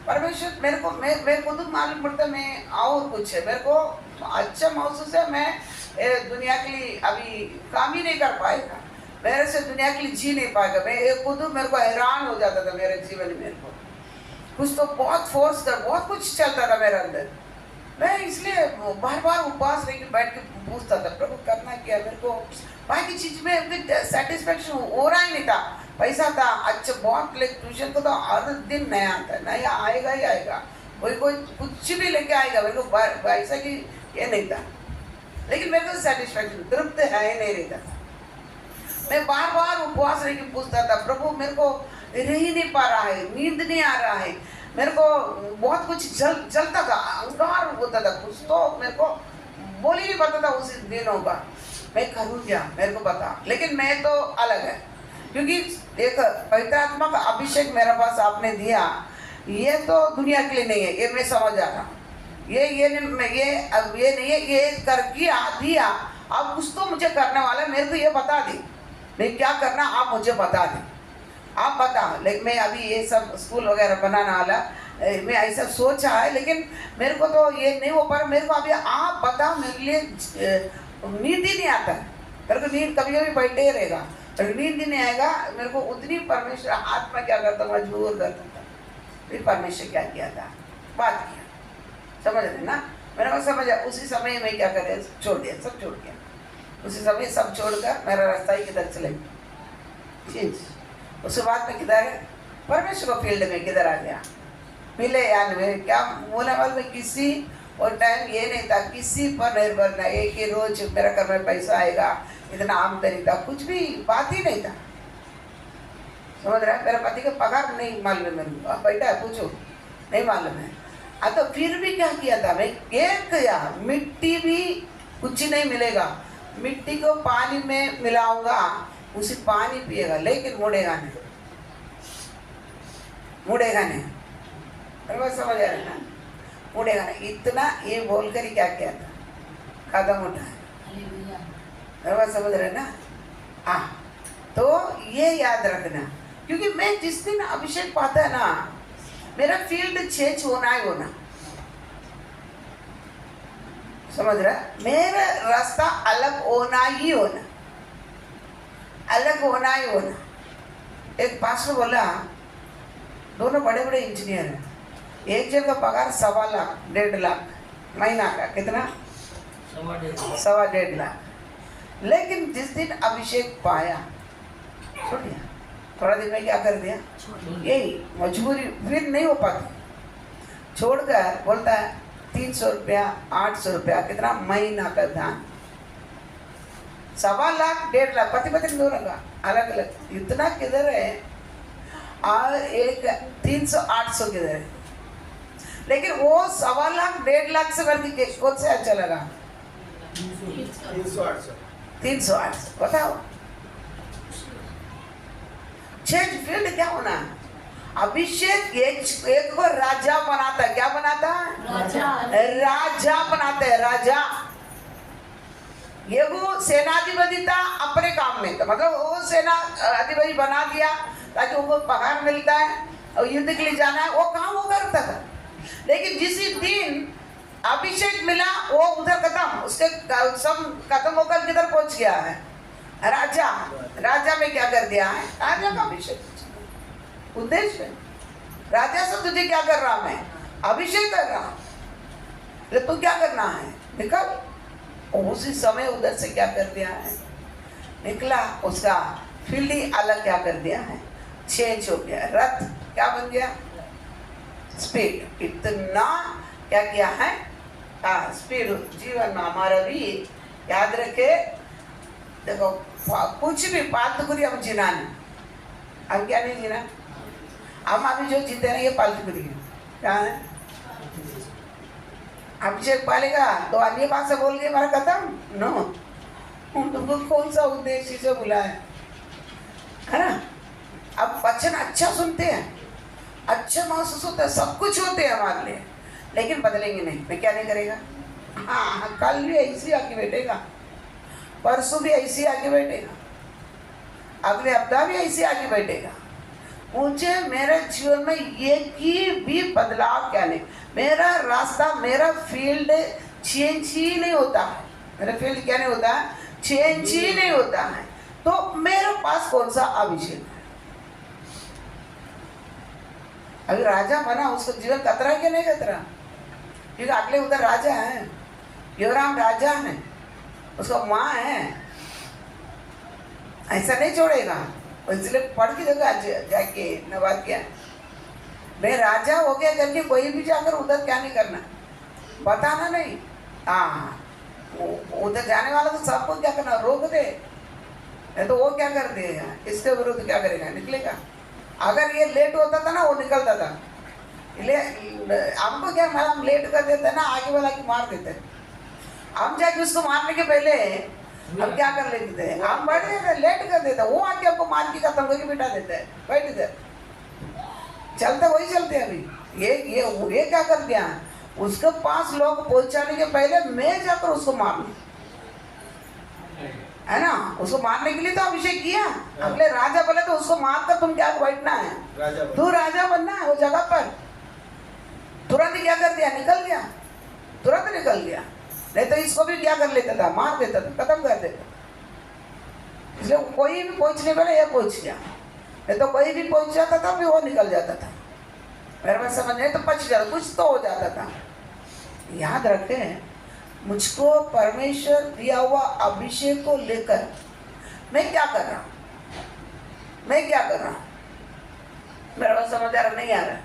परमेश्वर मेरे को, मेरे को तो मालूम पड़ता है मैं और कुछ है, मेरे को अच्छा महसूस है, मैं दुनिया के लिए अभी काम ही नहीं कर पाएगा, मेरे से दुनिया के लिए जी नहीं पाएगा। मैं खुद मेरे को हैरान हो जाता था मेरे जीवन में, मेरे को कुछ तो बहुत फोर्स कर, बहुत कुछ चलता था मेरे अंदर। मैं इसलिए बार बार उपवास रह के बैठ के पूछता था, प्रभु करना क्या, मेरे को बाकी चीज में सेटिस्फेक्शन हो रहा ही नहीं था। पैसा था अच्छा बहुत, लेकिन ट्यूशन को तो हर दिन नया आता है, नया आएगा ही आएगा, कोई कुछ भी लेके आएगा, मेरे को पैसा की ये नहीं था। लेकिन मेरे को सेटिस्फेक्शन, तृप्त है ही नहीं रहता था। मैं बार बार उपवास रह के पूछता था, प्रभु मेरे को रह ही नहीं पा रहा है, नींद नहीं आ रहा है, मेरे को बहुत कुछ जलता था, अहंकार होता था, कुछ तो मेरे को बोल ही नहीं पाता था उस दिनों का। मैं करूँ क्या, मेरे को बता। लेकिन मैं तो अलग है, क्योंकि एक पवित्र आत्मा का अभिषेक मेरे पास आपने दिया, ये तो दुनिया के लिए नहीं है, ये मैं समझ आ रहा। ये नहीं है, ये कर दिया, अब कुछ तो मुझे करने वाला, मेरे को ये बता दी, नहीं क्या करना आप मुझे बता दें, आप बता। लेकिन मैं अभी ये सब स्कूल वगैरह बनाने वाला, मैं ऐसा सोचा है, लेकिन मेरे को तो ये नहीं हो पा रहा। मेरे को अभी आप बताओ, मेरे लिए नींद ही नहीं आता है, मेरे को नींद कभी कभी बैठे ही रहेगा, नींद ही नहीं आएगा। मेरे को उतनी परमेश्वर आत्मा क्या करता, मजबूर करता था। फिर परमेश्वर क्या किया था, बात किया, समझ रहे ना, मेरे को समझा। उसी समय में क्या करे, छोड़ दिया, सब छोड़ दिया, उसी समय सब छोड़कर मेरा रास्ता ही किधर चले चेंज। उसके बाद में किधर है, परमेश्वर को फील्ड में किधर आ गया, मिले यार में क्या बोला वाल में, किसी और टाइम ये नहीं था, किसी पर निर्भर नहीं, एक ही रोज मेरा घर में पैसा आएगा, इतना आमदनी था, कुछ भी बात ही नहीं था। समझ रहा है, मेरे पति का पगार नहीं मालूम है, मेरे को बैठा है पूछो, नहीं मालूम है। तो फिर भी क्या किया था मैं, एक यार मिट्टी भी कुछ नहीं मिलेगा, मिट्टी को पानी में मिलाऊंगा, उसी पानी पिएगा, लेकिन मुड़ेगा नहीं, मुड़ेगा नहीं। बस समझ आ रहा है ना, मुड़ेगा नहीं। इतना ये बोलकर ही क्या किया था, कदम उठाया। बस समझ रहे ना। हाँ, तो ये याद रखना, क्योंकि मैं जिस दिन अभिषेक पाता है ना, मेरा फील्ड चेंज होना ही होना, समझ रहा है, मेरा रास्ता अलग होना ही होना, अलग होना ही होना। एक पास्टर बोला, दोनों बड़े बड़े इंजीनियर हैं, एक जन का पगार 1.25 लाख 1.5 लाख महीना का, कितना 1.25 लाख। लेकिन जिस दिन अभिषेक पाया, छोड़ दिया, थोड़ा दिन में क्या कर दिया, यही मजबूरी, फिर नहीं हो पाती, छोड़कर बोलता है 300 रुपया 800 रुपया, कितना महीना का दान, 1.25 लाख 1.5 लाख पति पत्नी दोनों का अलग अलग इतना किधर है, और एक 300-800 किधर है। लेकिन वो 1.25 लाख 1.5 लाख से वर्ग के कौन से अच्छा लगा? 300-800 बताओ। चेंज फील्ड क्या होना? अभिषेक एक को राजा बनाता है। क्या बनाता है? राजा बनाता है। राजा ये वो सेनाधिपति था अपने काम में, तो मतलब वो सेना अधिपति बना दिया ताकि उनको पगार मिलता है और युद्ध के लिए जाना है, वो काम वो करता था। लेकिन जिस दिन अभिषेक मिला वो उधर खत्म, उसके सब खत्म होकर किधर पहुंच गया है? राजा। राजा में क्या कर दिया है? राजा का अभिषेक उद्देश्य। राजा से तुझे क्या कर रहा? मैं अभिषेक कर रहा हूं। तू क्या करना है? निकल। उसी समय उधर से क्या कर दिया है? निकला, उसका फील्ड ही अलग क्या कर दिया है? चेंज हो गया। रथ क्या बन गया? स्पीड। इतना क्या किया है? स्पीड। जीवन में हमारा भी याद रखे, देखो कुछ भी फालतू हम जीना नहीं। हम क्या नहीं जीना? हम अभी जो जीते हैं ये फालतू है। क्या है? अभिषेक पालेगा तो अन्य भाषा बोल के हमारा खत्म? नो। तुमको कौन सा उद्देश्य से बुला है ना? अब वचन अच्छा सुनते हैं, अच्छा महसूस होता है, सब कुछ होते हैं हमारे लिए, लेकिन बदलेंगे नहीं। मैं क्या नहीं करेगा? हाँ, कल भी ऐसे आके बैठेगा, परसों भी ऐसे आके बैठेगा, अगले हफ्ता भी ऐसे आके बैठेगा। मुझे मेरे जीवन में एक ही भी बदलाव क्या नहीं, मेरा रास्ता, मेरा फील्ड चेंज ही नहीं होता है। मेरा फील्ड क्या नहीं होता है? चेंज ही नहीं होता है। तो मेरे पास कौन सा अभिषेक है? अभी राजा बना, उसको जीवन कतरा क्या नहीं कतरा? क्योंकि अगले उधर राजा है, योराम राजा है, उसको माँ है, ऐसा नहीं छोड़ेगा। इसलिए पढ़ के देखो जाके नवाद क्या, मैं राजा हो गया करके कोई भी जाकर उधर क्या नहीं करना, बताना नहीं। हाँ, उधर जाने वाला तो सबको क्या करना? रोक दे। नहीं तो वो क्या कर देगा? इसके विरुद्ध क्या करेगा? निकलेगा। अगर ये लेट होता था ना, वो निकलता था। हमको क्या, हम लेट कर देते ना, आगे वाला की मार देते। हम जाके उसको मारने के पहले हम क्या कर लेते थे? हम बढ़ देते, लेट कर देते, वो आके हमको मार के खत्म करके बिठा देते हैं। बैठ इधर, चलते वही चलते हैं। अभी ये क्या कर दिया? उसके पास लोग पहुंचाने के पहले मैं जाकर उसको मार लूं, है ना? उसको मारने के लिए तो अभिषेक किया। अगले राजा बोले तो उसको मार कर तुम क्या बैठना है? तू राजा बनना है वो जगह पर। तुरंत क्या कर दिया? निकल गया, तुरंत निकल गया। नहीं तो इसको भी क्या कर लेता था? मार देता था, खत्म कर देता। इसलिए कोई भी पहुंचने वाला ये पहुंच गया, नहीं तो कोई भी पहुंच जाता था भी वो निकल जाता था। मेरे बात समझ नहीं तो बच जाता, कुछ तो हो जाता था। याद रखें, मुझको परमेश्वर दिया हुआ अभिषेक को लेकर मैं क्या कर रहा हूँ? मैं क्या कर रहा हूँ? मेरा बात समझ आ रहा नहीं आ रहा?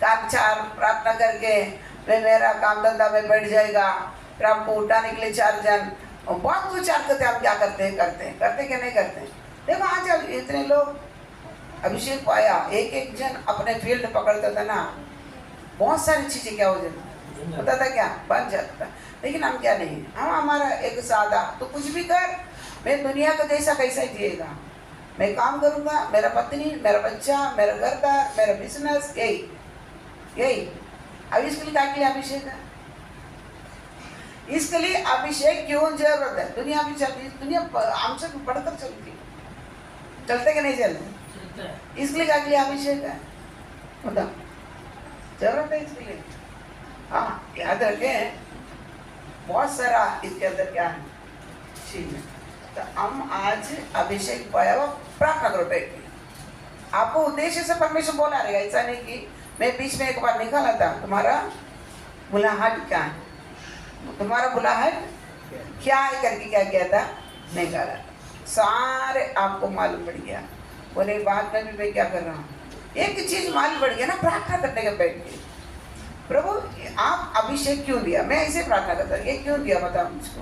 काम चार प्रार्थना करके मैं मेरा काम धंधा में बैठ जाएगा, फिर हमको उठाने के लिए 4 जन और बहुत विचार करते। हम क्या करते हैं? करते क्या नहीं करते? देखो आज इतने लोग अभिषेक पाया, एक जन अपने फील्ड पकड़ता था ना, बहुत सारी चीजें क्या हो जाती होता था, क्या बन जाता था। लेकिन हम क्या नहीं, हम हमारा एक सादा, तो कुछ भी कर, मैं दुनिया का जैसा कैसा ही जिएगा, मैं काम करूँगा, मेरा पत्नी, मेरा बच्चा, मेरा घर का, मेरा बिजनेस, यही। अब इसके लिए क्या के लिए अभिषेक है? इसके लिए अभिषेक क्यों जरूरत है? दुनिया भी चलती, दुनिया हमसे बढ़कर चलती, चलते कि नहीं चलते? इसके लिए क्या के लिए अभिषेक है? बताओ, जरूरत है इसके लिए। हाँ, याद रखें, बहुत सारा इसके अंदर क्या है चीज है। तो हम आज अभिषेक पाया हुआ प्रार्थना करो बैठ के। आपको उद्देश्य से परमेश्वर बोला रहेगा, ऐसा नहीं कि मैं बीच में एक बार निकाला था, तुम्हारा बुलाहट क्या है, तुम्हारा बुलाहट क्या है करके क्या किया था? निकाला। सारे आपको मालूम पड़ गया। बोले बाद में भी मैं क्या कर रहा हूँ? एक चीज मालूम पड़ गया ना, प्रार्थना करने के बैठ के, प्रभु आप अभिषेक क्यों दिया? मैं ऐसे प्रार्थना करता, ये क्यों दिया बताओ मुझको?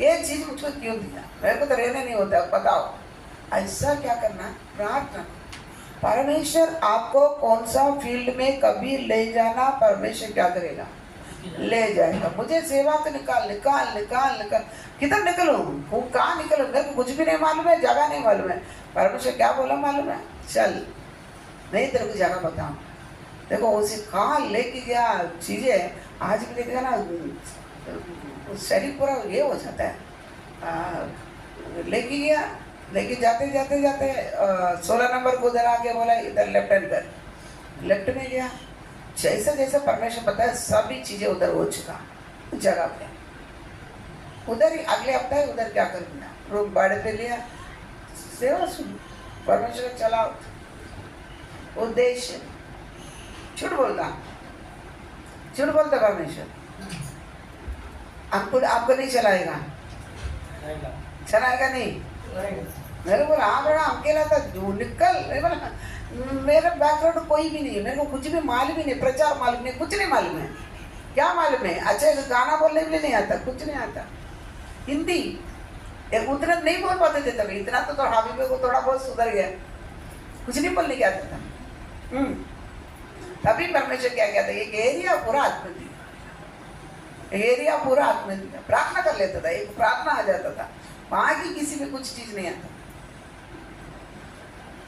ये चीज मुझको क्यों दिया, मेरे को तो रहने नहीं होता, बताओ। ऐसा क्या करना, प्रार्थना। परमेश्वर आपको कौन सा फील्ड में कभी ले जाना, परमेश्वर क्या करेगा, ले जाएगा। मुझे सेवा को निकाल निकाल निकाल निकाल, किधर निकलूं, कहाँ निकलूं, मेरे को कुछ भी नहीं मालूम है, जगह नहीं मालूम है। परमेश्वर क्या बोला मालूम है, चल नहीं तेरे को जगह बताऊं। देखो उसे कहाँ लेके गया, चीजें आज भी देखेगा ना, शरीर पूरा ये हो जाता है। लेके गया, लेके जाते जाते जाते 16 नंबर को उधर आके बोला इधर लेफ्ट हैंड कर, लेफ्ट में गया। जैसा जैसा परमेश्वर बताया सभी चीजें उधर हो चुका जगह पे। उधर ही अगले हफ्ते है, उधर क्या कर दिया, रूम भाड़े पे लिया, सेवा सुन, परमेश्वर चलाओ। उद्देश्य झूठ बोलता परमेश्वर, आपको नहीं चलाएगा, चलाएगा नहीं। मेरे बोला हाँ बेटा अकेला था, निकल। मैं बोला मेरा बैकग्राउंड कोई भी नहीं है, मेरे को कुछ भी मालूम ही नहीं, प्रचार मालूम नहीं, कुछ नहीं मालूम है। क्या मालूम है, अच्छे गाना बोलने भी नहीं आता, कुछ नहीं आता। हिंदी उतना नहीं बोल पाते थे तभी, इतना तो हाबीबे को थोड़ा बहुत सुधर गया, कुछ नहीं बोलने क्या आता था। तभी परमेश्वर क्या कहता है, एक एरिया पूरा आत्मा दिया, एरिया पूरा आत्मा दिया। प्रार्थना कर लेता था, एक प्रार्थना आ जाता था, वहां की किसी में कुछ चीज नहीं आता।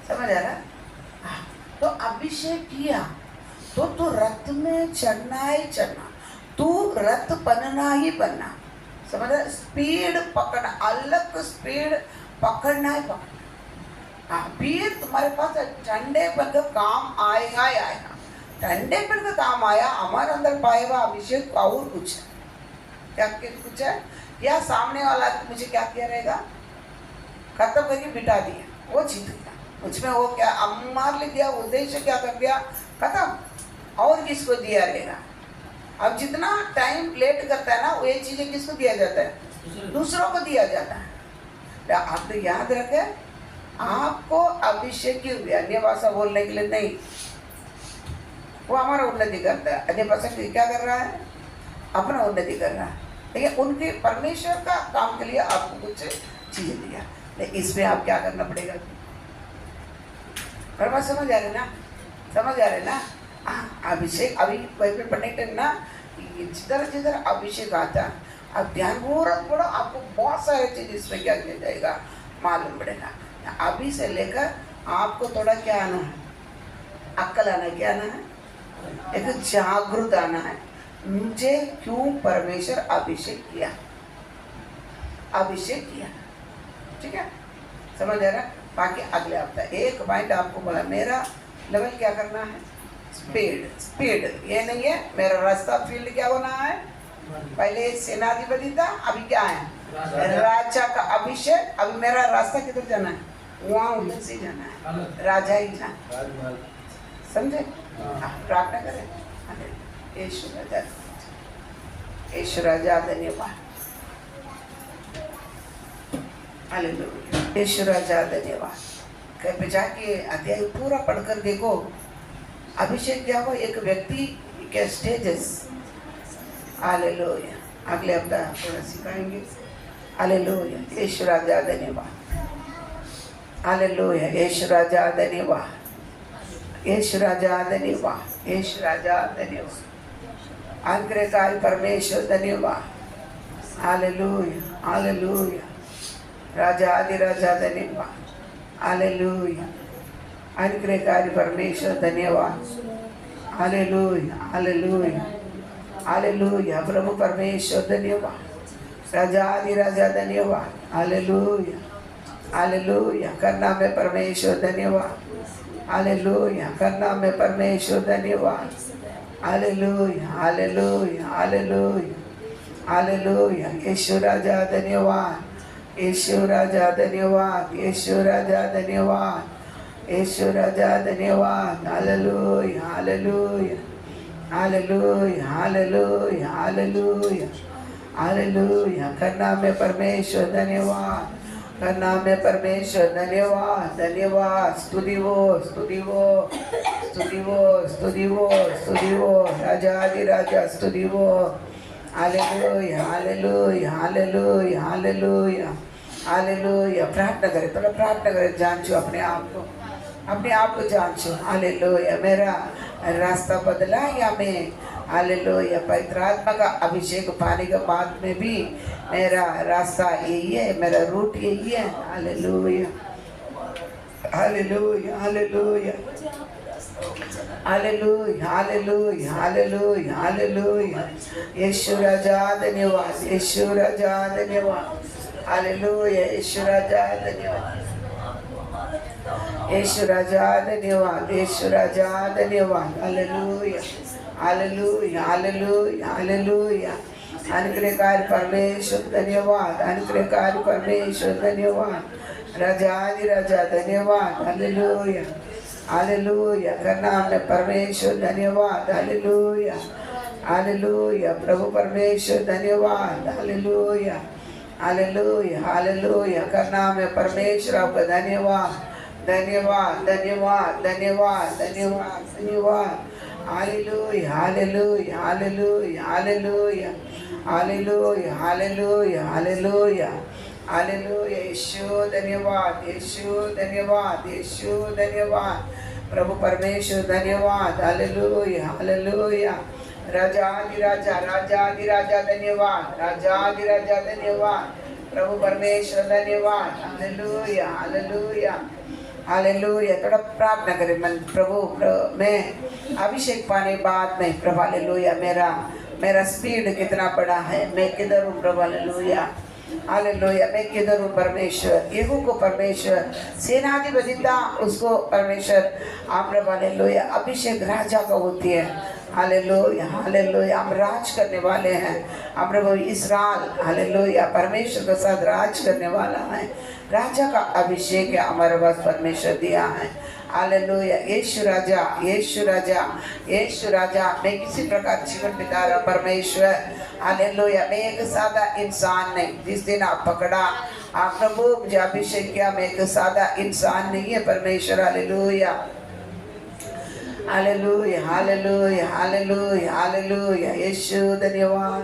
समझ आ रहा? तो अभिषेक किया तो तू रथ में चढ़ना ही चढ़ना, तू रथ बनना ही बनना। समझ रहा? स्पीड पकड़ना, अलग स्पीड पकड़ना ही पकड़ना। अभी तुम्हारे पास ठंडे पर का काम आएगा ही आएगा। ठंडे पर का काम आया, हमारे अंदर पाएगा अभिषेक और कुछ है। क्या कुछ है, या सामने वाला मुझे क्या किया रहेगा, खत्म करके बिठा दिया, वो जीत गया। मुझमें वो क्या मार ले दिया, उद्देश्य क्या कर दिया, खत्म। और किसको दिया रहेगा। अब जितना टाइम लेट करता है ना, वो ये चीजें किसको दिया जाता है, दूसरों को दिया जाता है। आप तो याद रखें, आपको अभिषेक की अन्य भाषा बोलने के लिए नहीं, वो हमारा उन्नति करता है। अन्य भाषा क्या कर रहा है, अपना उन्नति कर रहा है। लेकिन उनके परमेश्वर का काम के लिए आपको कुछ चीजें दिया, लेकिन इसमें आप क्या करना पड़ेगा। बात समझ आ रहे ना, समझ आ रहे ना। अभिषेक अभी बाइबल पढ़ने के ना, जिधर जिधर अभिषेक आता है, अब ध्यानपूर्वक पढ़ो, आपको बहुत सारे चीज इसमें क्या किया जाएगा मालूम पड़ेगा। अभी से लेकर आपको थोड़ा क्या आना है, अक्ल आना है, क्या आना है, एक जागरूक आना है। मुझे क्यों परमेश्वर अभिषेक किया, अभिषेक किया, ठीक है, समझ आ रहा। बाकी अगले हफ्ता एक पॉइंट आपको बोला, मेरा लेवल क्या करना है, स्पीड। स्पीड ये नहीं है, मेरा रास्ता फील्ड क्या होना है, पहले सेनाधिपति था, अभी क्या है, राजा का अभिषेक। अभी मेरा रास्ता किधर जाना है, वहाँ उधर से जाना है, राजा ही जाना, समझे। प्रार्थना करें। यीशु राजा, यीशु राजा धन्यवाद, हालेलुया। यीशु राजा धन्यवाद। कहीं जाके अध्याय पूरा पढ़कर देखो, अभिषेक क्या हो, एक व्यक्ति के स्टेजेस। हालेलुया। अगले हफ्ता थोड़ा सिखाएंगे। हालेलुया। यीशु राजा धन्यवाद, हालेलुया। यीशु राजा धन्यवाद, यीशु राजा धन्यवाद, यीशु राजा धन्यवाद। अनुग्रहकारी परमेश्वर धन्यवाद, हालेलुया, हालेलुया। राजा आदि राजा धन्यवाद, हालेलुया। अनुग्रहकारी परमेश्वर धन्यवाद, हालेलुया, हालेलुया, हालेलुया। प्रभु परमेश्वर धन्यवाद, राजा आदि राजा धन्यवाद, हालेलुया, हालेलुया। करना में परमेश्वर धन्यवाद, हालेलुया। करना में परमेश्वर धन्यवाद, हालेलुया, हालेलुया, हालेलुया, हालेलुया। यीशु राजा धन्यवाद, यीशु राजा धन्यवाद, यीशु राजा धन्यवाद, यीशु राजा धन्यवाद। हालेलुया, हालेलुया, हालेलुया, हालेलुया, हालेलुया, हालेलुया। करना में परमेश्वर धन्यवाद, करना में परमेश्वर धन्यवाद, धन्यवाद। स्तुति वो, स्तुति वो, स्तुति वो, स्तुति वो, स्तुति वो। राजा आदि राजा स्तुति वो, हालेलुया हालेलुया हालेलुया हालेलुया हालेलुया। प्रार्थना करें, थोड़ा प्रार्थना करें, जांचो अपने आप को जांचो। हालेलुया। मेरा रास्ता बदला या मैं हालेलुया पवित्र आत्मा का अभिषेक पाने के बाद में भी मेरा रास्ता यही है, मेरा रूट यही है। हालेलुया हालेलुया हालेलुया हालेलुया हालेलुया हालेलुया हालेलुया। यीशु राजा धन्यवाद, यीशु राजा धन्यवाद। हालेलुया यीशु राजा धन्यवाद, यीशु राजा धन्यवाद, यीशु राजा धन्यवाद। हालेलुया हालेलुया हालेलुया हालेलुया। अनुग्रहकारी परमेश्वर धन्यवाद, अनुग्रहकारी परमेश्वर धन्यवाद। राजा धन्यवाद। हालेलुया हालेलुया। करना में परमेश्वर धन्यवाद। हालेलुया हालेलुया। प्रभु परमेश्वर धन्यवाद। हालेलुया हालेलुया हालेलुया। करना में परमेश्वर आपका धन्यवाद धन्यवाद धन्यवाद धन्यवाद धन्यवाद धन्यवाद। हालेलुया हालेलुया हालेलुया हालेलुया हालेलुया हालेलुया हालेलुया हालेलुया। यीशु धन्यवाद, यीशु धन्यवाद, यीशु धन्यवाद। प्रभु परमेश्वर धन्यवाद। हालेलुया हालेलुया। राजाधिराजा राजाधिराजा धन्यवाद, राजाधिराजा धन्यवाद। प्रभु परमेश्वर धन्यवाद। हालेलुया हालेलुया हालेलुया। थोड़ा प्रार्थना करें मन, प्रभु मैं अभिषेक पाने बाद में प्रभु हालेलुया मेरा स्पीड कितना बड़ा है, मैं किधर हूँ प्रभु हालेलुया हालेलुया। मैं किधर हूँ परमेश्वर, यहू को परमेश्वर सेनाधिपति था, उसको परमेश्वर आप प्रभु हालेलुया अभिषेक राजा का होती है। हालेलुया हालेलुया। हम राज करने वाले हैं, हम प्रभु इस्राएल हालेलुया परमेश्वर के साथ राज करने वाला है। राजा का अभिषेक है हमारे पास परमेश्वर दिया है। हालेलुया। यीशु राजा यीशु राजा यीशु राजा। मैं किसी प्रकार जीवन बिता रहा परमेश्वर हालेलुया। मैं एक सादा इंसान नहीं, जिस दिन आप पकड़ा आप प्रभु मुझे अभिषेक किया, मैं एक सादा इंसान नहीं है परमेश्वर। हालेलुया हालेलुया हालेलुया हालेलुया हालेलुया। यीशु धन्यवाद,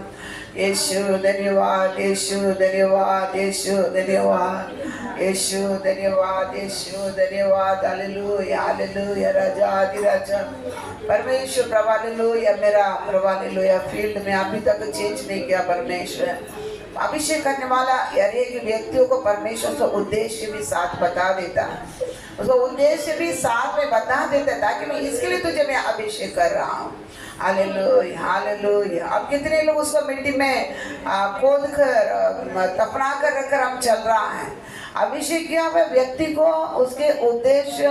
यीशु धन्यवाद, यीशु धन्यवाद, यीशु धन्यवाद, यीशु धन्यवाद, यीशु धन्यवाद। हालेलुया हालेलुया। राजा परमेश्वर प्रभु हालेलुया। मेरा प्रभु हालेलुया फील्ड में अभी तक चेंज नहीं किया परमेश्वर। अभिषेक करने वाला यार एक व्यक्तियों को परमेश्वर का उद्देश्य भी साथ बता देता है, उसको उद्देश्य भी साथ में बता देता है, ताकि मैं इसके लिए तुझे मैं अभिषेक कर रहा हूँ। Hallelujah hallelujah. अब कितने लोग उसको मिट्टी में खोद कर दफना कर रखकर हम चल रहा है। अभिषेक किया हुआ व्यक्ति को उसके उद्देश्य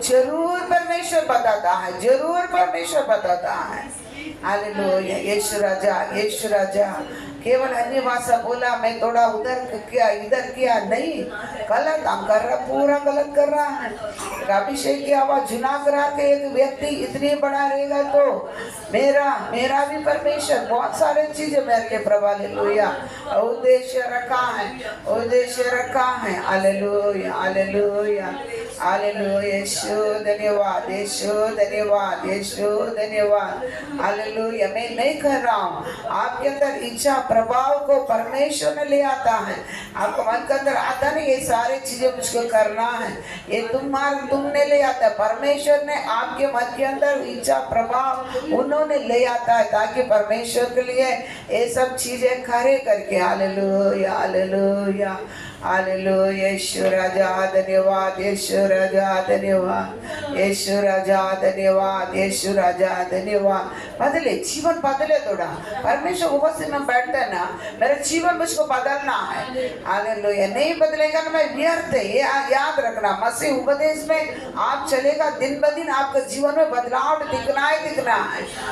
जरूर परमेश्वर बताता है, जरूर परमेश्वर बताता है। हालेलुया। यीशु राजा यीशु राजा। केवल अन्य भाषा बोला, मैं थोड़ा उधर किया इधर किया, नहीं, गलत काम कर रहा, पूरा गलत कर रहा है। अभिषेक किया हुआ जुना करा के एक व्यक्ति इतनी बड़ा रहेगा तो मेरा भी परमेश्वर बहुत सारे चीजें मेरे लिए प्रभु हालेलुया उद्देश्य रखा है, उद्देश्य रखा है। हालेलुया हालेलुया हालेलुया। यीशु धन्यवाद, यीशु धन्यवाद, यीशु धन्यवाद। हालेलुया। मैं नहीं कर रहा हूँ, आपके अंदर इच्छा प्रभाव को परमेश्वर ने ले आता है। आपको मन के अंदर आता नहीं ये सारी चीजें मुझको करना है, ये तुमने ले आता है। परमेश्वर ने आपके मन के अंदर इच्छा प्रभाव उन्होंने ले आता है, ताकि परमेश्वर के लिए ये सब चीजें खड़े करके। हालेलुया हालेलुया हालेलुया। यीशु राजा धन्यवाद, यीशु राजा धन्यवाद, यीशु राजा धन्यवाद, यीशु राजा धन्यवाद। बदले जीवन बदले थोड़ा, परमेश्वर उपस्थित में बैठते ना, मेरा जीवन मुझको बदलना है। हालेलुया। नहीं बदलेगा ना मैं व्यर्थ है, ये याद रखना। मसीह उपदेश में आप चलेगा, दिन ब दिन आपके जीवन में बदलाव दिखना है,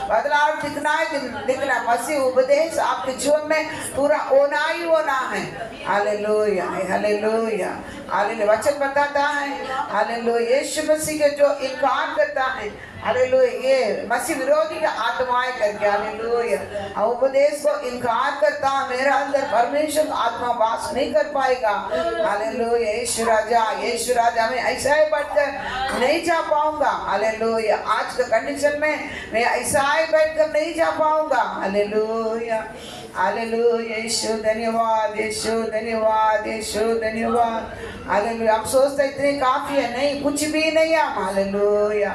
बदलाव दिखना। मसीह उपदेश आपके जीवन में पूरा होना ही होना है। हालेलुया हालेलुया हालेलुया। वचन बताता है हालेलुया। यीशु मसीह के जो इनकार करता है, हालेलुया, ये मसीह विरोधी का आत्माएं करके, हालेलुया, उपदेश को इनकार करता, मेरा अंदर परमेश्वर का आत्मा वास नहीं कर पाएगा। हालेलुया। यीशु राजा मैं ऐसा ही बैठकर नहीं जा पाऊंगा। हालेलुया। आज के कंडीशन में मैं ऐसा ही बैठकर नहीं जा पाऊंगा। हालेलुया, हालेलुया। यीशु धन्यवाद, यीशु धन्यवाद, यीशु धन्यवाद। हालेलुया। हम सोचते इतने काफी है, नहीं, कुछ भी नहीं है। हालेलुया,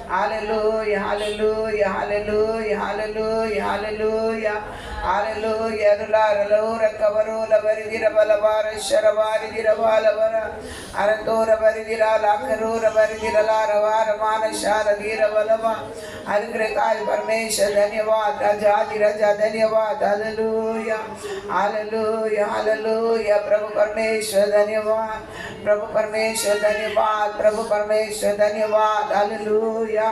हालेलुया, हालेलुया, हालेलुया, हालेलुया, हालेलुया, हालेलुया। रुलारलोर कबरोल बरिदिर बलबार शरवारिदिर बालबर अरतोर बरिदिर लाकरोर बरिदिर लारवार मान शारदीर बलबा। अनुग्रहकारी परमेश्वर धन्यवाद, राजाधि राजा धन्यवाद। हालेलुया, हालेलुया, हालेलुया। प्रभु परमेश्वर धन्यवाद, प्रभु परमेश्वर धन्यवाद, प्रभु परमेश्वर धन्यवाद। हालेलुया,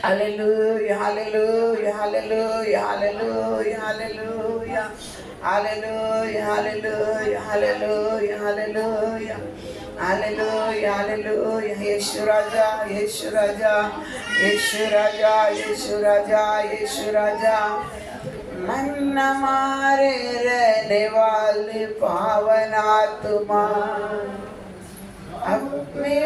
हालेलुया, हालेलुया, हालेलुया, हालेलुया, हालेलुया, हालेलुया, हालेलुया, हालेलुया, हालेलुया, हालेलुया, हालेलुया। यीशु राजा, यीशु राजा, यीशु राजा, यीशु राजा, यीशु राजा। मन मारे रहने वाले पावन आत्मा अपने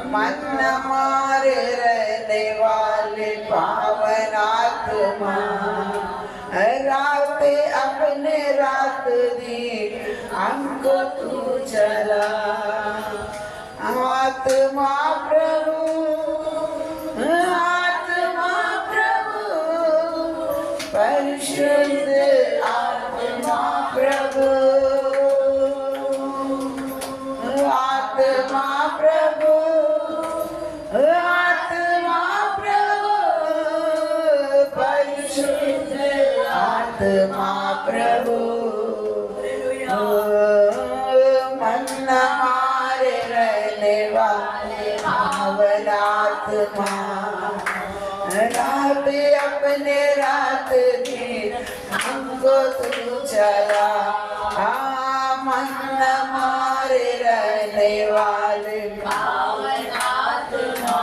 मन मारे रहने वाले पावन आत्मा रात अपने रात दी हमको तू चला। आत्मा प्रभु, आत्मा प्रभु, परिशुद्ध आत्मा प्रभु, आत्मा प्रभु, आत्मा प्रभु, परिशुद्ध आत्मा प्रभु। मन मारे रहने वाले पावन आत्मा रात अपने रात दी हमको तू चला। मन मारे रहने वाले पावन आत्मा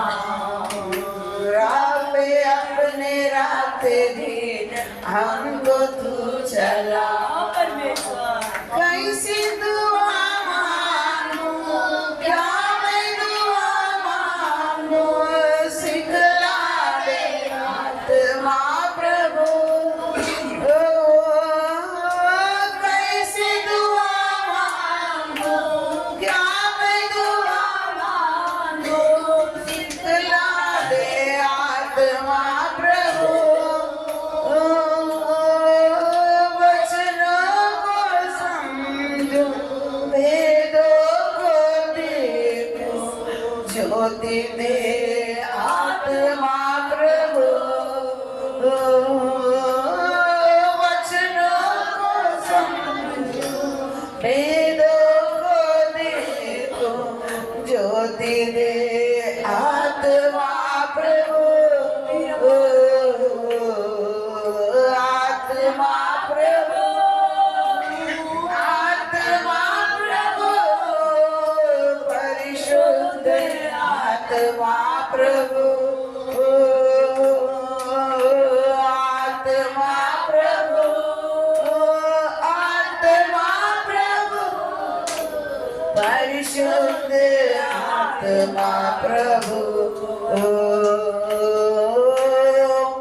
रात अपने रात दी हमको तू चला। कैसी दुआ मांगू, क्या मैं दुआ मांगू, सिखला दे आत्मा प्रभु। कैसी दुआ मांगू, क्या मैं दुआ मांगू, सिखला दे आत्मा प्रभु। ज्योति दे आत्मा प्रभु, वचनों को समझो, वेदों को देखो। ज्योति दे आत्मा प्रभु, आत्मा प्रभु, आत्मा प्रभु, परिशुद्ध आत्मा प्रभु, आत्मा प्रभु, आत्मा प्रभु, परिशुद्ध आत्मा प्रभु।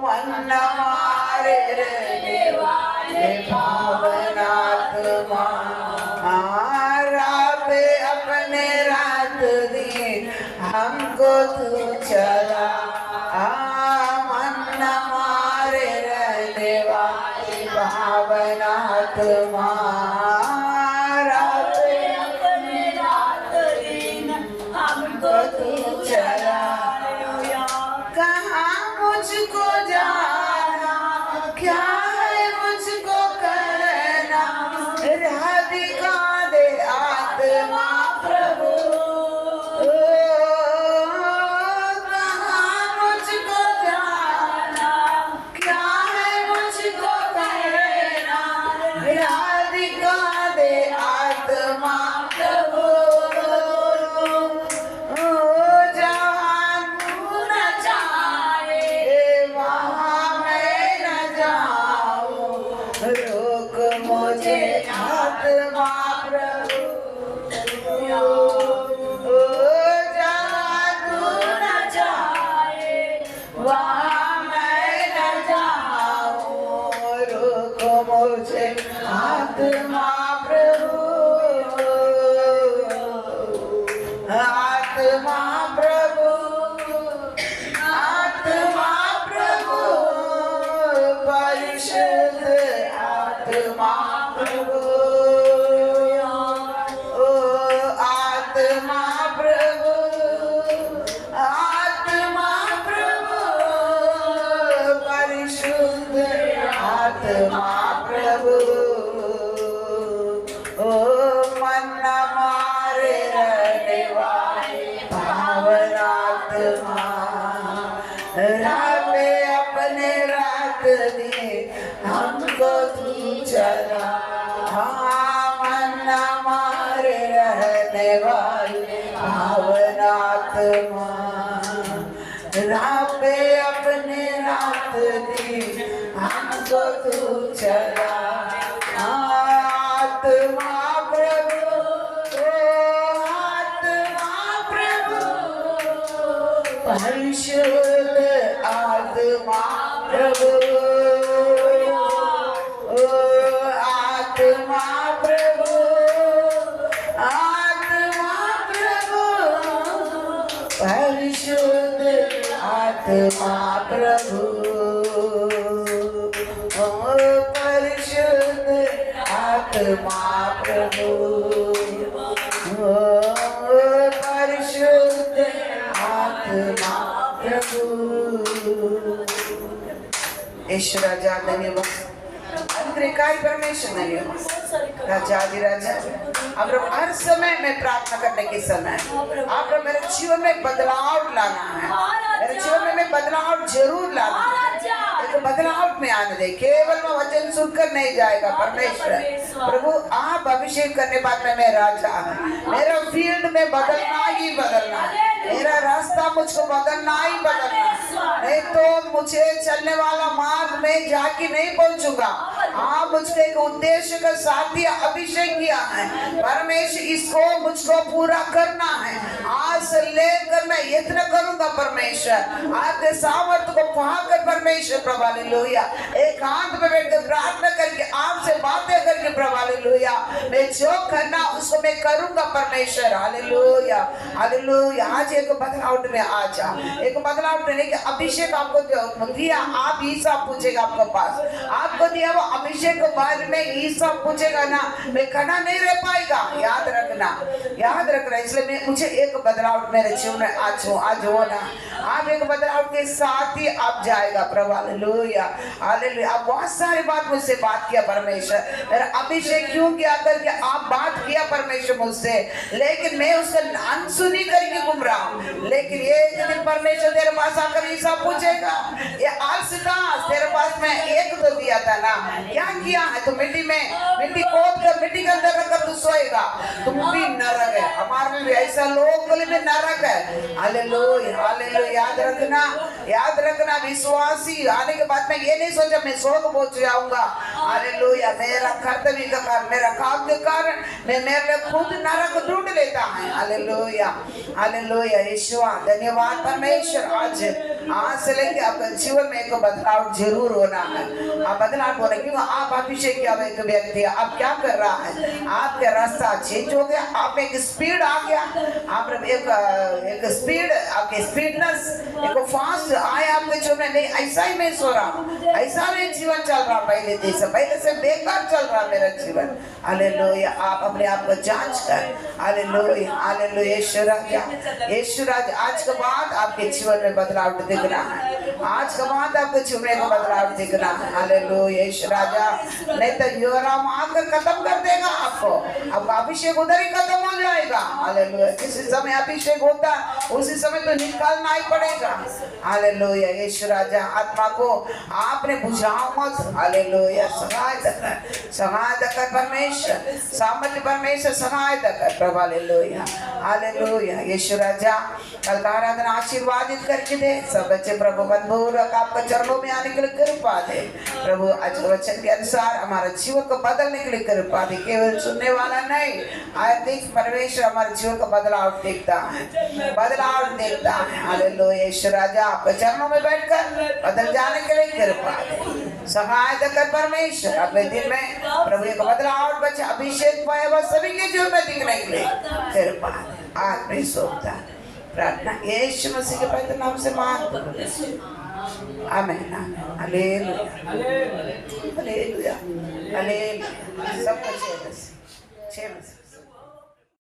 मन मारे रहने वाले पावन आत्मा रात अपने रात दी हमको तू चला। मन मारे रहने वाले पावन आत्मा रात अपने रात दिन हमको तू चला। कहाँ मुझको जाना, क्या है मुझको करना, राह दिखा दे आत्मा प्रभु। कहाँ मुझको जाना, क्या है मुझको करना, राधिका दे आत्मा प्रभु, जहाँ तू न चाहे वहाँ मैं न जाऊँ, रोक मुझे आत्मा प्रभु, जहाँ तू न चाहे वहाँ मैं न जाऊँ, रोक मुझे आत्मा प्रभु, आत्मा प्रभु, आत्मा प्रभु, परिशुद्ध आत्मा प्रभु, ओ आत्मा प्रभु, आत्मा प्रभु, परिशुद्ध आत्मा प्रभु, ओ मन मारे रहने वाले पावन आत्मा, राह पे अपने रात दिए हमको तू चला, हाँ मन मारे रहने वाले पावन आत्मा, राह पे अपने रात दी हमको तू चला, आत्मा प्रभु, ओ आत्मा प्रभु, परिशुद्ध आत्मा प्रभु, ओ आत्मा प्रभु, आत्मा प्रभु, परिशुद्ध आत्मा प्रभु, ओ परिशुद्ध आत्मा प्रभु, ओ परिशुद्ध आत्मा प्रभु। ईश्वर राजा धन्यवाद, अंतरिकाई परमेश्वर धन्यवाद, राजाधिराजा अब हर समय में प्रार्थना करने के समय आप मेरे जीवन में बदलाव लाना है, मेरे जीवन में बदलाव जरूर लाना है, एक बदलाव में आने दे, केवल मैं वचन सुनकर नहीं जाएगा परमेश्वर प्रभु, आप अभिषेक करने बाद में मैं राजा हूँ, मेरा फील्ड में बदलना ही बदलना है, मेरा रास्ता मुझको बदलना ही बदलना है, नहीं तो मुझे चलने वाला मार्ग में जाके नहीं पहुंचूंगा, आप मुझको एक उद्देश्य का साथ दिया, अभिषेक किया है परमेश्वर, इसको मुझको पूरा करना है, आज से लेकर मैं यत्न करूंगा परमेश्वर, आपके सामर्थ्य को पाकर परमेश्वर प्रभु हालेलुया, एकांत में बैठकर प्रार्थना करके आपसे बातें करके प्रभु हालेलुया, मैं जो करना उसको मैं करूंगा परमेश्वर हालेलुया, हालेलुया। आज एक बदलाव में आ जा, एक बदलाव देने के अभिषेक आपको दिया, आप ईसा पूछेगा आपके पास, आपको दिया वो अभिषेक के बारे में ईसा पूछेगा ना, मैं खड़ा नहीं रह पाएगा, याद रखना, याद रखना, इसलिए मैं मुझे एक बदलाव मेरे जीवन में आज हो ना, आप एक बदलाव के साथ ही आप जाएगा प्रभु हालेलुया, हालेलुया। आप बहुत सारी बात मुझसे बात किया परमेश्वर, मेरा अभिषेक क्यों किया करके आप बात किया परमेश्वर मुझसे, लेकिन मैं उसका अनसुनी करके घूम रहा हूँ, लेकिन ये दिन परमेश्वर तेरे पास आकर ईसा पूछेगा, ये आलसिदास तेरे पास में एक तो दिया था ना, क्या किया है, तो मिट्टी खोद कर मिट्टी के अंदर रखकर तू सोएगा, तुम भी नरक है, हमारे में भी ऐसा लोग गले में नरक है, हालेलुया, हालेलुया। याद रखना विश्वासी आने के बाद में ये नहीं सोचा मैं स्वर्ग पहुंच जाऊंगा, हालेलुया, मेरा कर्तव्य का कारण, मेरा काम के कारण मैं मेरे खुद नरक ढूंढ लेता है, हालेलुया, हालेलुया। ईश्वर धन्यवाद परमेश्वर, आज से लेके आपका जीवन में एक बदलाव जरूर होना है, आप बदलाव होना, क्यों आप अभिषेक किया एक व्यक्ति, आप क्या कर रहा है, आपका रास्ता चेंज हो गया, आप एक स्पीड आ गया, आप एक स्पीड, आपके स्पीडनेस एक फास्ट आए आपके जीवन में, नहीं ऐसा ही मैं सो रहा हूँ, ऐसा नहीं जीवन चल रहा, पहले से बेकार चल रहा मेरा जीवन, हालेलुया। आप अपने आप को जांच कर, हालेलुया, हालेलुया। यीशु राजा आज के बाद आपके जीवन में बदलाव दिखना है। आज के बाद आपको छूने का बदलाव दिखना है। हालेलुया यीशु राजा। नहीं तो योराम आकर खत्म कर देगा आपको, आपका अभिषेक उधर ही खत्म हो जाएगा। हालेलुया किसी समय अभिषेक होता उसी समय तो निकालना ही पड़ेगा। हालेलुया यीशु राजा। आत्मा को आपने बुझाओ मत। हालेलुया सहायता कर परमेश्वर, सामर्थ्य परमेश्वर सहायता कर प्रभु। हालेलुया हालेलुया यीशु राजा। कल का आराधना आशीर्वादित करके दे। सब बच्चे प्रभु बंधुरक आपका चरणों में आने के लिए कृपा दे प्रभु। आज वचन के अनुसार हमारा जीवन को बदलने के लिए कृपा दे। केवल सुनने वाला नहीं, आत्मिक परमेश्वर हमारे जीवन का बदलाव देखता है, बदलाव देखता है। हालेलुया यीशु राजा। आपके चरणों में बैठकर बदल जाने के लिए कृपा दे, सहायता कर परमेश्वर। अगले दिन में प्रभु एक बदलाव बच्चे अभिषेक पाए वह सभी के जीवन में दिखने के लिए कृपा दे। आज नहीं सोचता प्रार्थना यीशु मसीह के पवित्र नाम से मांगता हूं। आमीन आमीन। हालेलुया हालेलुया हालेलुया। सब कुछ है बस 6